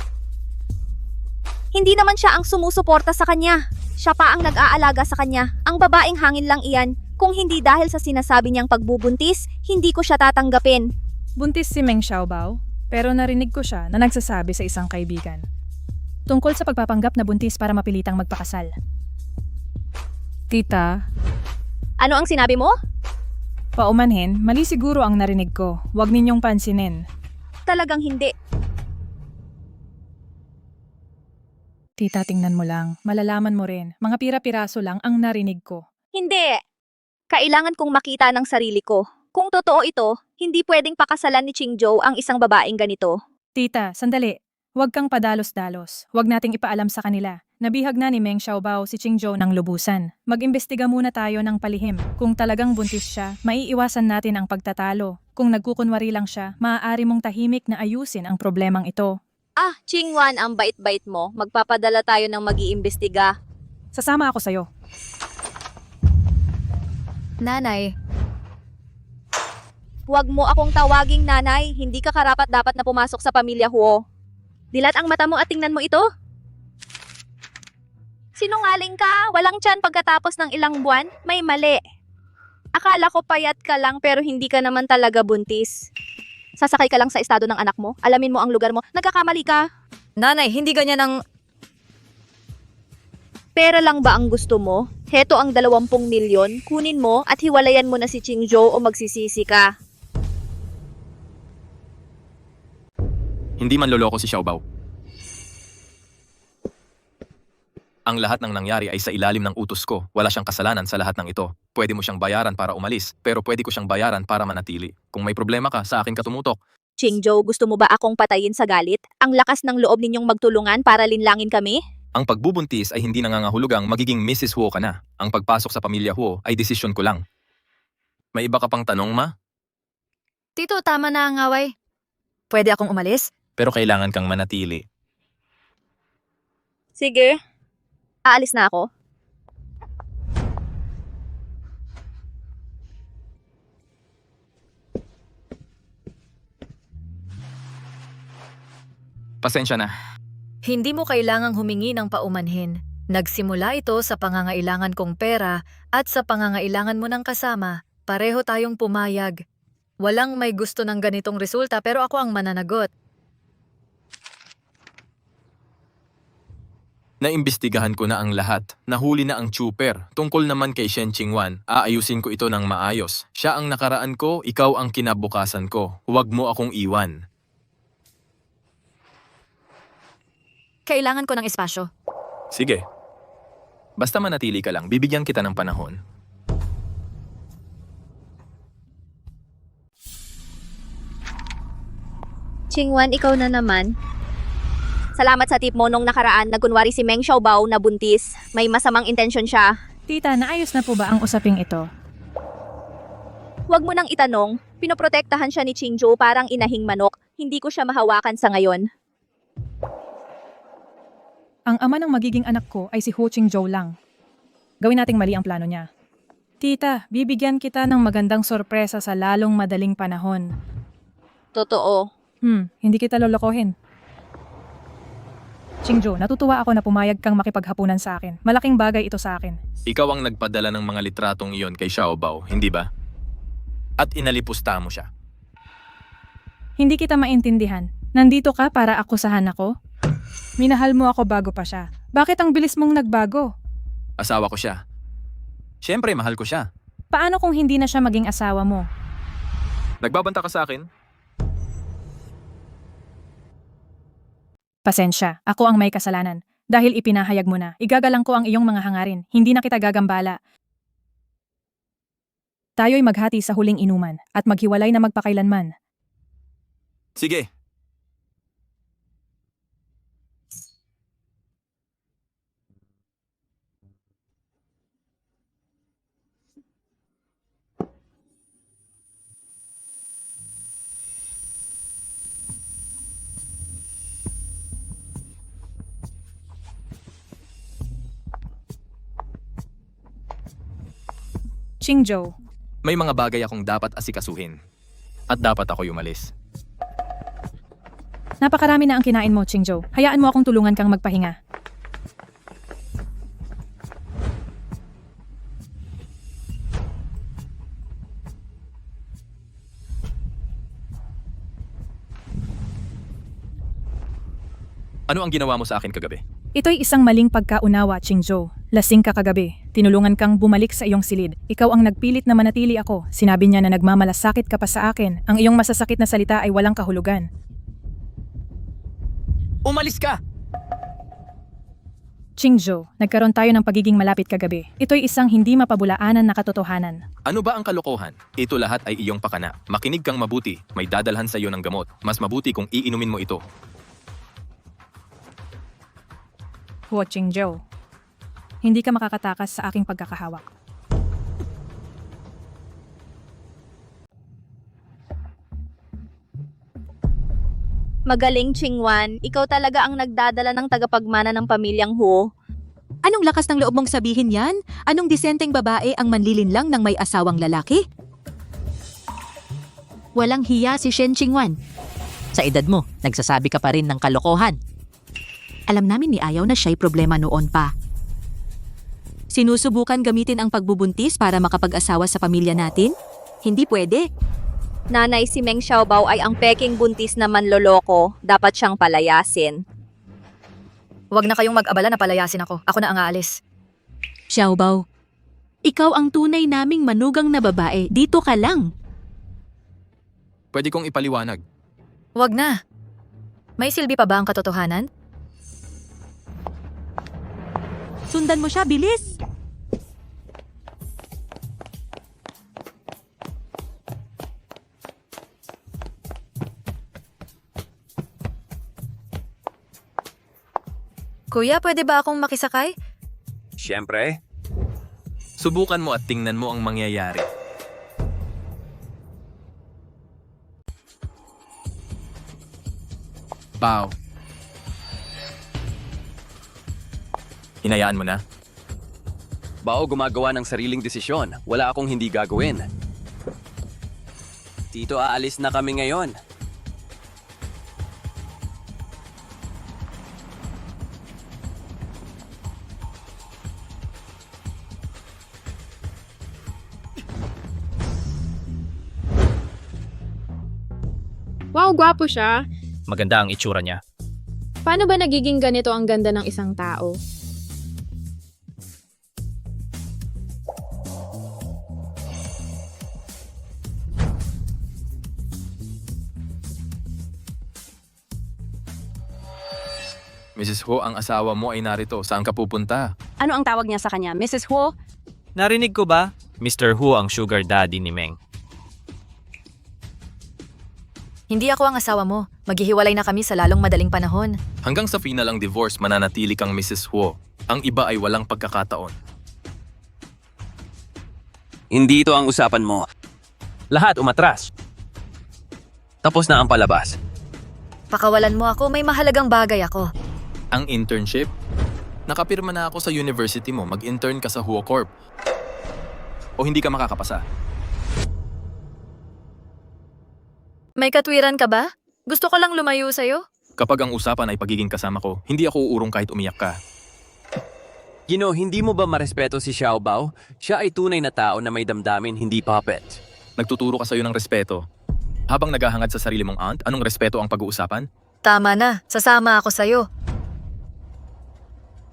Hindi naman siya ang sumusuporta sa kanya. Siya pa ang nag-aalaga sa kanya. Ang babaeng hangin lang iyan. Kung hindi dahil sa sinasabi niyang pagbubuntis, hindi ko siya tatanggapin. Buntis si Meng Xiaobao, pero narinig ko siya na nagsasabi sa isang kaibigan. Tungkol sa pagpapanggap na buntis para mapilitang magpakasal. Tita, ano ang sinabi mo? Paumanhin, mali siguro ang narinig ko. Huwag ninyong pansinin. Talagang hindi. Tita, tingnan mo lang. Malalaman mo rin. Mga pira-piraso lang ang narinig ko. Hindi. Kailangan kong makita ng sarili ko. Kung totoo ito, Hindi pwedeng pakasalan ni Qingzhou ang isang babaeng ganito. Tita, sandali. Huwag kang padalos-dalos. Huwag nating ipaalam sa kanila. Nabihag na ni Meng Xiaobao si Qingzhou ng lubusan. Mag-imbestiga muna tayo ng palihim. Kung talagang buntis siya, maiiwasan natin ang pagtatalo. Kung nagkukunwari lang siya, maaari mong tahimik na ayusin ang problemang ito. Ah, Qingwan, ang bait-bait mo. Magpapadala tayo ng mag-iimbestiga. Sasama ako sa'yo. Nanay, Huwag mo akong tawaging nanay. Hindi ka karapat-dapat na pumasok sa pamilya Huo. Dilat ang mata mo at tingnan mo ito. Sinungaling ka. Walang tiyan pagkatapos ng ilang buwan. May mali. Akala ko payat ka lang pero hindi ka naman talaga buntis. Sasakay ka lang sa estado ng anak mo. Alamin mo ang lugar mo. Nagkakamali ka. nanay, hindi ganyan ang... Pera lang ba ang gusto mo? Heto ang 20 milyon. Kunin mo at hiwalayan mo na si Qingzhou o magsisisi ka. Hindi man loloko si Xiaobao. Ang lahat ng nangyari ay sa ilalim ng utos ko. Wala siyang kasalanan sa lahat ng ito. Pwede mo siyang bayaran para umalis, pero pwede ko siyang bayaran para manatili. Kung may problema ka, sa akin ka tumutok. Qingzhou, gusto mo ba akong patayin sa galit? Ang lakas ng loob ninyong magtulungan para linlangin kami? Ang pagbubuntis ay hindi nangangahulugang magiging Mrs. Huo ka na. Ang pagpasok sa pamilya Huo ay desisyon ko lang. May iba ka pang tanong, ma? Tito, tama na ang away. Pwede akong umalis? Pero kailangan kang manatili. Sige. Aalis na ako. Pasensya na. Hindi mo kailangang humingi ng paumanhin. Nagsimula ito sa pangangailangan kong pera at sa pangangailangan mo ng kasama. Pareho tayong pumayag. Walang may gusto ng ganitong resulta pero ako ang mananagot. Naimbestigahan ko na ang lahat. Nahuli na ang chuper. Tungkol naman kay Shen Qingwan, aayusin ko ito ng maayos. Siya ang nakaraan ko, ikaw ang kinabukasan ko. Huwag mo akong iwan. Kailangan ko ng espasyo. Sige. Basta manatili ka lang, bibigyan kita ng panahon. Qingwan, ikaw na naman. Salamat sa tip mo nung nakaraan na kunwari si Meng Xiaobao na buntis. May masamang intensyon siya. Tita, naayos na po ba ang usaping ito? Huwag mo nang itanong. Pinoprotektahan siya ni Qingzhou parang inahing manok. Hindi ko siya mahawakan sa ngayon. Ang ama ng magiging anak ko ay si Hu Qingzhou lang. Gawin nating mali ang plano niya. Tita, bibigyan kita ng magandang sorpresa sa lalong madaling panahon. Totoo. Hindi kita lolokohin. Qingzhou, natutuwa ako na pumayag kang makipaghapunan sa akin. Malaking bagay ito sa akin. Ikaw ang nagpadala ng mga litratong iyon kay Xiaobao, hindi ba? At inalipusta mo siya. Hindi kita maintindihan. Nandito ka para akusahan ako? Minahal mo ako bago pa siya. Bakit ang bilis mong nagbago? Asawa ko siya. Siyempre, mahal ko siya. Paano kung hindi na siya maging asawa mo? Nagbabanta ka sa akin? Pasensya, ako ang may kasalanan. Dahil ipinahayag mo na, igagalang ko ang iyong mga hangarin. Hindi na kita gagambala. Tayo'y maghati sa huling inuman at maghiwalay na magpakailanman. Sige. Qingzhou, May mga bagay akong dapat asikasuhin. At dapat ako'y umalis. napakarami na ang kinain mo, Qingzhou. Hayaan mo akong tulungan kang magpahinga. Ano ang ginawa mo sa akin kagabi? Ito'y isang maling pagkaunawa, Qingzhou. Lasing ka kagabi. Tinulungan kang bumalik sa iyong silid. Ikaw ang nagpilit na manatili ako. Sinabi niya na nagmamalasakit ka pa sa akin. Ang iyong masasakit na salita ay walang kahulugan. Umalis ka! Qingzhou, nagkaroon tayo ng pagiging malapit kagabi. Ito'y isang hindi mapabulaanan na katotohanan. Ano ba ang kalokohan? Ito lahat ay iyong pakana. Makinig kang mabuti. May dadalhan sa iyo ng gamot. Mas mabuti kung iinumin mo ito. Huo Qingzhou, hindi ka makakatakas sa aking pagkakahawak. Magaling, Chingwan. Ikaw talaga ang nagdadala ng tagapagmana ng pamilyang Huo. Anong lakas ng loob mong sabihin yan? Anong disenteng babae ang manlilinlang ng may asawang lalaki? Walang hiya si Shen Qingwan. Sa edad mo, nagsasabi ka pa rin ng kalokohan. Alam namin ni Ayaw na siya'y problema noon pa. Sinusubukan gamitin ang pagbubuntis para makapag-asawa sa pamilya natin? Hindi pwede. Nanay, si Meng Xiaobao ay ang peking buntis na manloloko. Dapat siyang palayasin. Huwag na kayong mag-abala na palayasin ako. Ako na ang aalis. Xiaobao, ikaw ang tunay naming manugang na babae. Dito ka lang. Pwede kong ipaliwanag. Huwag na. May silbi pa ba ang katotohanan? Sundan mo siya, bilis! Kuya, pwede ba akong makisakay? Siyempre. Subukan mo at tingnan mo ang mangyayari. Bao. Hinayaan mo na? Bao gumagawa ng sariling desisyon. Wala akong hindi gagawin. Tito, aalis na kami ngayon. Wow, gwapo siya. Maganda ang itsura niya. Paano ba nagiging ganito ang ganda ng isang tao? Mrs. Ho, ang asawa mo ay narito. Saan ka pupunta? Ano ang tawag niya sa kanya? Mrs. Huo? Narinig ko ba? Mr. Hu ang sugar daddy ni Meng. Hindi ako ang asawa mo. Maghihiwalay na kami sa lalong madaling panahon. Hanggang sa final ang divorce, mananatili kang Mrs. Ho. Ang iba ay walang pagkakataon. Hindi ito ang usapan mo. Lahat umatras. Tapos na ang palabas. Pakawalan mo ako, may mahalagang bagay ako. Ang internship? Nakapirma na ako sa university mo. Mag-intern ka sa Huo Corp. O hindi ka makakapasa? May katwiran ka ba? Gusto ko lang lumayo sa'yo. Kapag ang usapan ay pagiging kasama ko, hindi ako uurong kahit umiyak ka. Gino, hindi mo ba marespeto si Xiaobao? Siya ay tunay na tao na may damdamin, hindi puppet. Nagtuturo ka sa'yo ng respeto. Habang naghahangad sa sarili mong aunt, anong respeto ang pag-uusapan? Tama na, sasama ako sa'yo.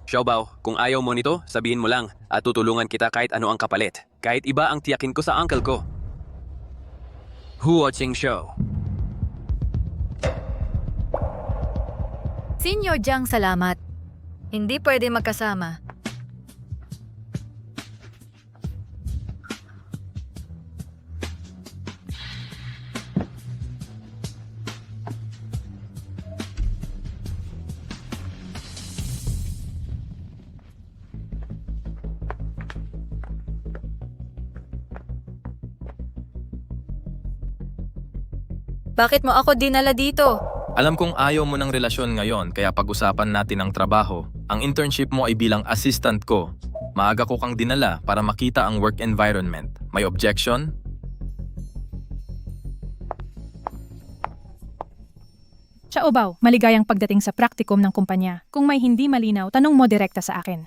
Xiaobao, kung ayaw mo nito, sabihin mo lang at tutulungan kita kahit ano ang kapalit. Kahit iba ang tiyakin ko sa uncle ko. Huo Qingzhou. Senior Jiang, salamat. Hindi pwede magkasama. Bakit mo ako dinala dito? Alam kong ayaw mo ng relasyon ngayon, kaya pag-usapan natin ang trabaho. Ang internship mo ay bilang assistant ko. Maaga ko kang dinala para makita ang work environment. May objection? Xiaobao, maligayang pagdating sa praktikum ng kumpanya. Kung may hindi malinaw, tanong mo direkta sa akin.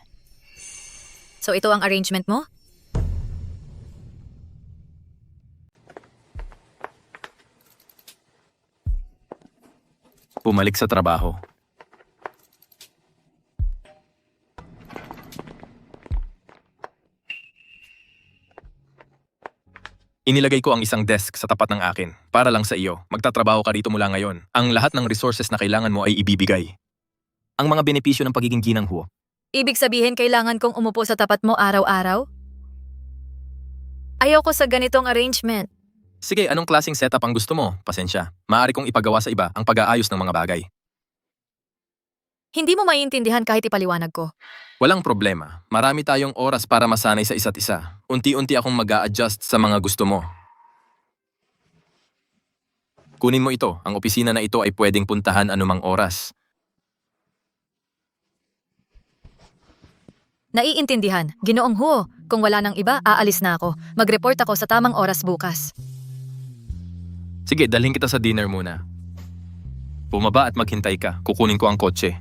So ito ang arrangement mo? Pumalik sa trabaho. Inilagay ko ang isang desk sa tapat ng akin, para lang sa iyo. Magtatrabaho ka rito mula ngayon. Ang lahat ng resources na kailangan mo ay ibibigay. Ang mga benepisyo ng pagiging ginang Huo. Ibig sabihin kailangan kong umupo sa tapat mo araw-araw? Ayoko sa ganitong arrangement. Sige, anong klaseng setup ang gusto mo? Pasensya. Maaari kong ipagawa sa iba ang pag-aayos ng mga bagay. Hindi mo maiintindihan kahit ipaliwanag ko. Walang problema. Marami tayong oras para masanay sa isa't isa. Unti-unti akong mag-a-adjust sa mga gusto mo. Kunin mo ito. Ang opisina na ito ay pwedeng puntahan anumang oras. Naiintindihan. Ginoong Huo, kung wala nang iba, aalis na ako. Mag-report ako sa tamang oras bukas. Sige, dalhin kita sa dinner muna. Bumaba at maghintay ka. Kukunin ko ang kotse.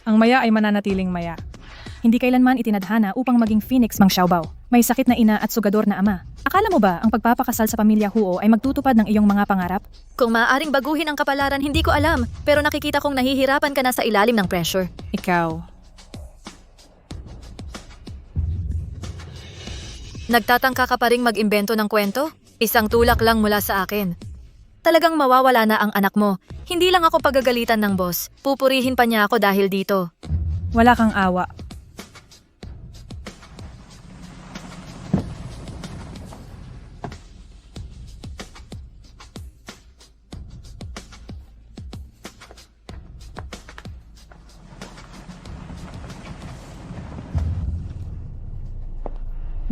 Ang maya ay mananatiling maya. Hindi kailanman itinadhana upang maging Phoenix Mang Xiaobao. May sakit na ina at sugador na ama. Akala mo ba ang pagpapakasal sa pamilya Huo ay magtutupad ng iyong mga pangarap? Kung maaaring baguhin ang kapalaran, hindi ko alam. Pero nakikita kong nahihirapan ka na sa ilalim ng pressure. Ikaw. Nagtatangka ka pa ring mag-imbento ng kwento? Isang tulak lang mula sa akin. Talagang mawawala na ang anak mo. Hindi lang ako pagagalitan ng boss. Pupurihin pa niya ako dahil dito. Wala kang awa.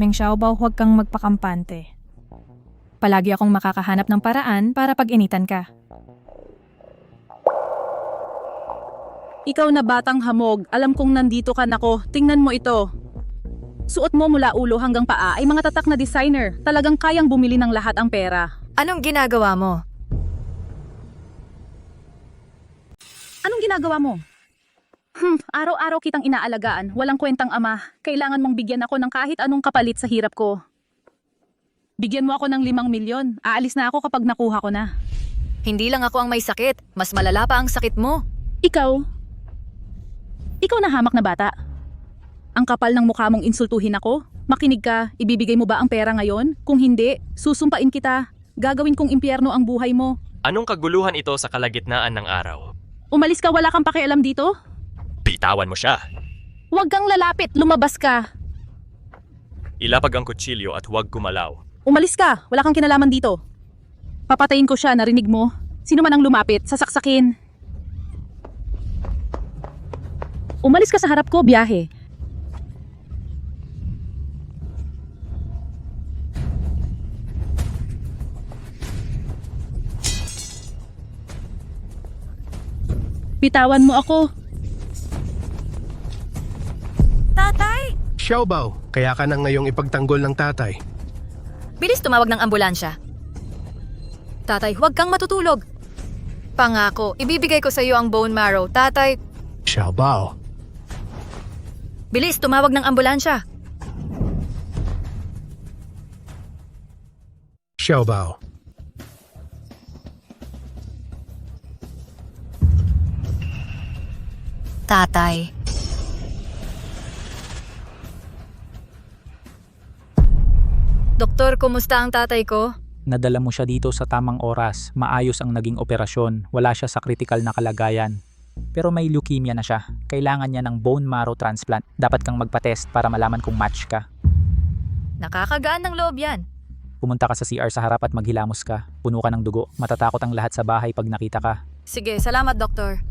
Meng Xiaobao, huwag kang magpakampante. Palagi akong makakahanap ng paraan para pag-initan ka. Ikaw na batang hamog, alam kong nandito ka nako. Tingnan mo ito. Suot mo mula ulo hanggang paa ay mga tatak na designer. Talagang kayang bumili ng lahat ang pera. Anong ginagawa mo? Anong ginagawa mo? Araw-araw kitang inaalagaan. Walang kwentang ama. Kailangan mong bigyan ako ng kahit anong kapalit sa hirap ko. Bigyan mo ako ng 5 milyon. Aalis na ako kapag nakuha ko na. Hindi lang ako ang may sakit. Mas malala pa ang sakit mo. Ikaw na hamak na bata. Ang kapal ng mukha mong insultuhin ako. Makinig ka, ibibigay mo ba ang pera ngayon? Kung hindi, susumpain kita. Gagawin kong impyerno ang buhay mo. Anong kaguluhan ito sa kalagitnaan ng araw? Umalis ka, wala kang pakialam dito? Bitawan mo siya. Huwag kang lalapit, lumabas ka. Ilapag ang kutsilyo at huwag gumalaw. Umalis ka, wala kang kinalaman dito. Papatayin ko siya, narinig mo? Sino man ang lumapit, sasaksakin. Umalis ka sa harap ko, biyahe. Bitawan mo ako. Tatay! Xiaobao, kaya ka na ngayong ipagtanggol ng tatay. Bilis tumawag ng ambulansya. Tatay, huwag kang matutulog. Pangako, ibibigay ko sa iyo ang bone marrow. Tatay, Xiaobao. bilis tumawag ng ambulansya. Xiaobao. Tatay. Doktor, kumusta ang tatay ko? Nadala mo siya dito sa tamang oras. Maayos ang naging operasyon. Wala siya sa critical na kalagayan. Pero may leukemia na siya. Kailangan niya ng bone marrow transplant. Dapat kang magpa-test para malaman kung match ka. Nakakagaan ng loob yan. Pumunta ka sa CR sa harap at maghilamos ka. Puno ka ng dugo. Matatakot ang lahat sa bahay pag nakita ka. Sige, salamat doktor.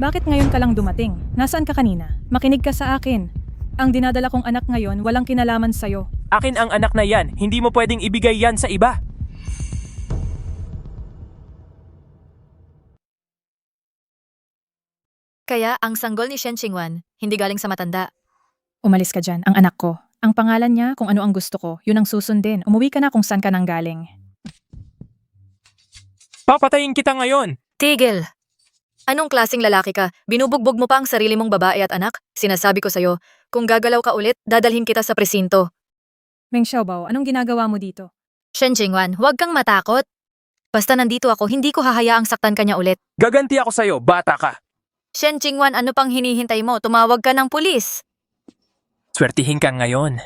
Bakit ngayon ka lang dumating? Nasaan ka kanina? Makinig ka sa akin. Ang dinadala kong anak ngayon walang kinalaman sa'yo. Akin ang anak na yan. Hindi mo pwedeng ibigay yan sa iba. Kaya ang sanggol ni Shen Qingwan, hindi galing sa matanda. Umalis ka dyan, ang anak ko. Ang pangalan niya, kung ano ang gusto ko, yun ang susundin. Umuwi ka na kung saan ka nang galing. Papatayin kita ngayon. Tigil! Anong klaseng lalaki ka? Binubugbog mo pa ang sarili mong babae at anak? Sinasabi ko sa'yo, kung gagalaw ka ulit, dadalhin kita sa presinto. Meng Xiaobao, anong ginagawa mo dito? Shen Qingwan, huwag kang matakot. Basta nandito ako, hindi ko hahayaang saktan kanya ulit. Gaganti ako sa'yo, bata ka. Shen Qingwan, ano pang hinihintay mo? Tumawag ka ng pulis. Swertihin ka ngayon.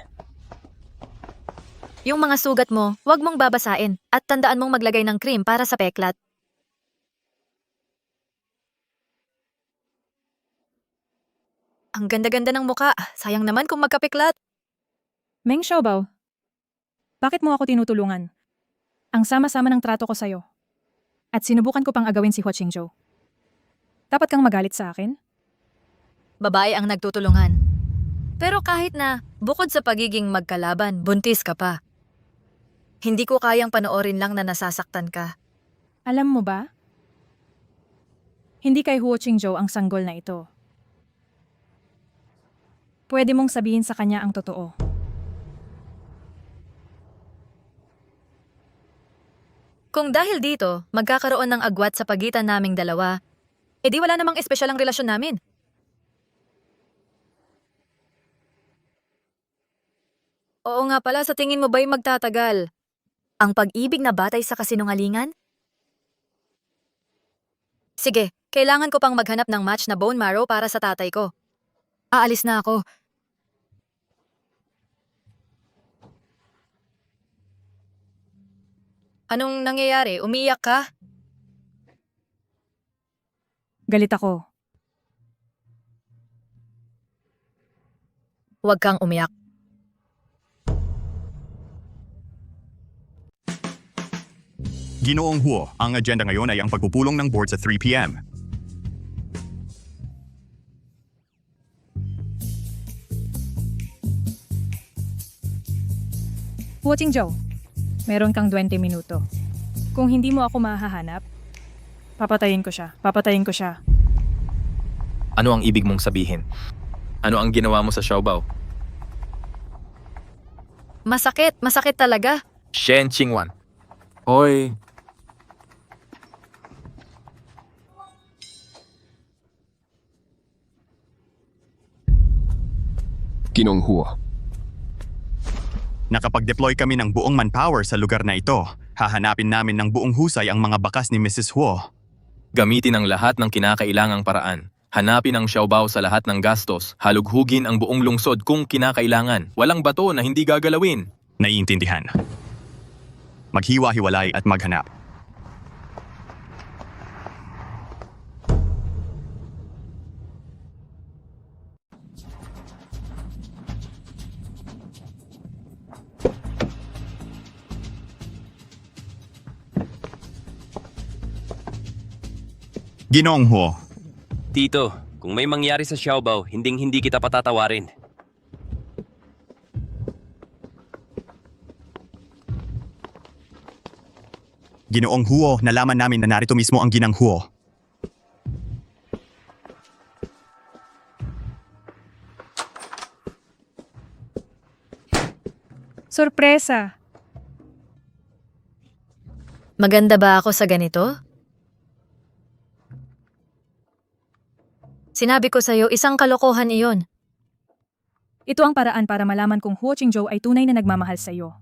Yung mga sugat mo, huwag mong babasain at tandaan mong maglagay ng cream para sa peklat. Ang ganda-ganda ng muka. Sayang naman kung magkapeklat. Meng Xiaobao, bakit mo ako tinutulungan? Ang sama-sama ng trato ko sa'yo. At sinubukan ko pang agawin si Hua Qingzhou. Dapat kang magalit sa akin? Babae ang nagtutulungan. Pero kahit na, bukod sa pagiging magkalaban, buntis ka pa. Hindi ko kayang panoorin lang na nasasaktan ka. Alam mo ba? Hindi kay Hua Qingzhou ang sanggol na ito. Pwede mong sabihin sa kanya ang totoo. Kung dahil dito, magkakaroon ng agwat sa pagitan naming dalawa, edi wala namang espesyal ang relasyon namin. Oo nga pala, sa tingin mo ba'y magtatagal? Ang pag-ibig na batay sa kasinungalingan? Sige, kailangan ko pang maghanap ng match na bone marrow para sa tatay ko. Aalis na ako. Anong nangyayari? Umiyak ka? Galit ako. Huwag kang umiyak. Ginoong Huo, ang agenda ngayon ay ang pagpupulong ng board sa 3 p.m. Hua Qingzhou, meron kang 20 minuto. Kung hindi mo ako mahahanap, papatayin ko siya. Papatayin ko siya. Ano ang ibig mong sabihin? Ano ang ginawa mo sa Xiaobao? Masakit, masakit talaga. Shen Qingwan. Hoy. Ginoong Huo. Nakapag-deploy kami ng buong manpower sa lugar na ito. Hahanapin namin ng buong husay ang mga bakas ni Mrs. Huo. Gamitin ang lahat ng kinakailangang paraan. Hanapin ang Xiaobao sa lahat ng gastos. Halughugin ang buong lungsod kung kinakailangan. Walang bato na hindi gagalawin. Naiintindihan. Maghiwa-hiwalay at maghanap. Ginoong Huo. Tito, kung may mangyari sa Xiaobao, hindi kita patatawarin. Ginoong Huo, nalaman namin na narito mismo ang Ginang Huo. Sorpresa! Maganda ba ako sa ganito? Sinabi ko sa'yo, isang kalokohan iyon. Ito ang paraan para malaman kung Hua Qingzhou ay tunay na nagmamahal sa iyo.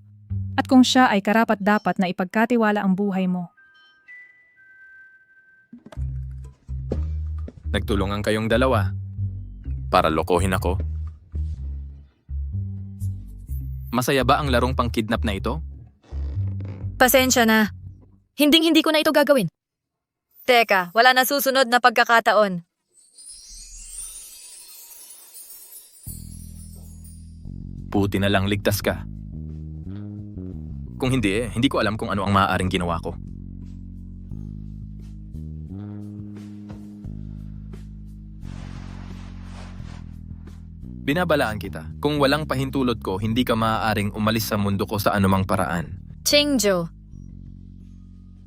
At kung siya ay karapat-dapat na ipagkatiwala ang buhay mo. Nagtulungan kayong dalawa. Para lokohin ako. Masaya ba ang larong pang-kidnap na ito? Pasensya na. Hinding-hindi ko na ito gagawin. Teka, wala na susunod na pagkakataon. Buti na lang ligtas ka. Kung hindi hindi ko alam kung ano ang maaaring ginawa ko. Binabalaan kita. Kung walang pahintulot ko, hindi ka maaaring umalis sa mundo ko sa anumang paraan. Qingzhou,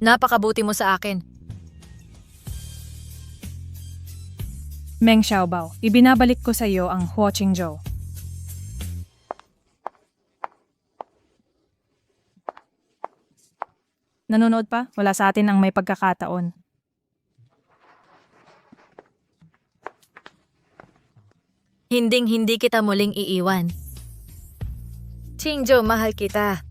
napakabuti mo sa akin. Meng Xiaobao, ibinabalik ko sa iyo ang Hua Qingzhou. Nanonood pa? Wala sa atin ang may pagkakataon. Hinding-hindi kita muling iiwan. Qingzhou, mahal kita.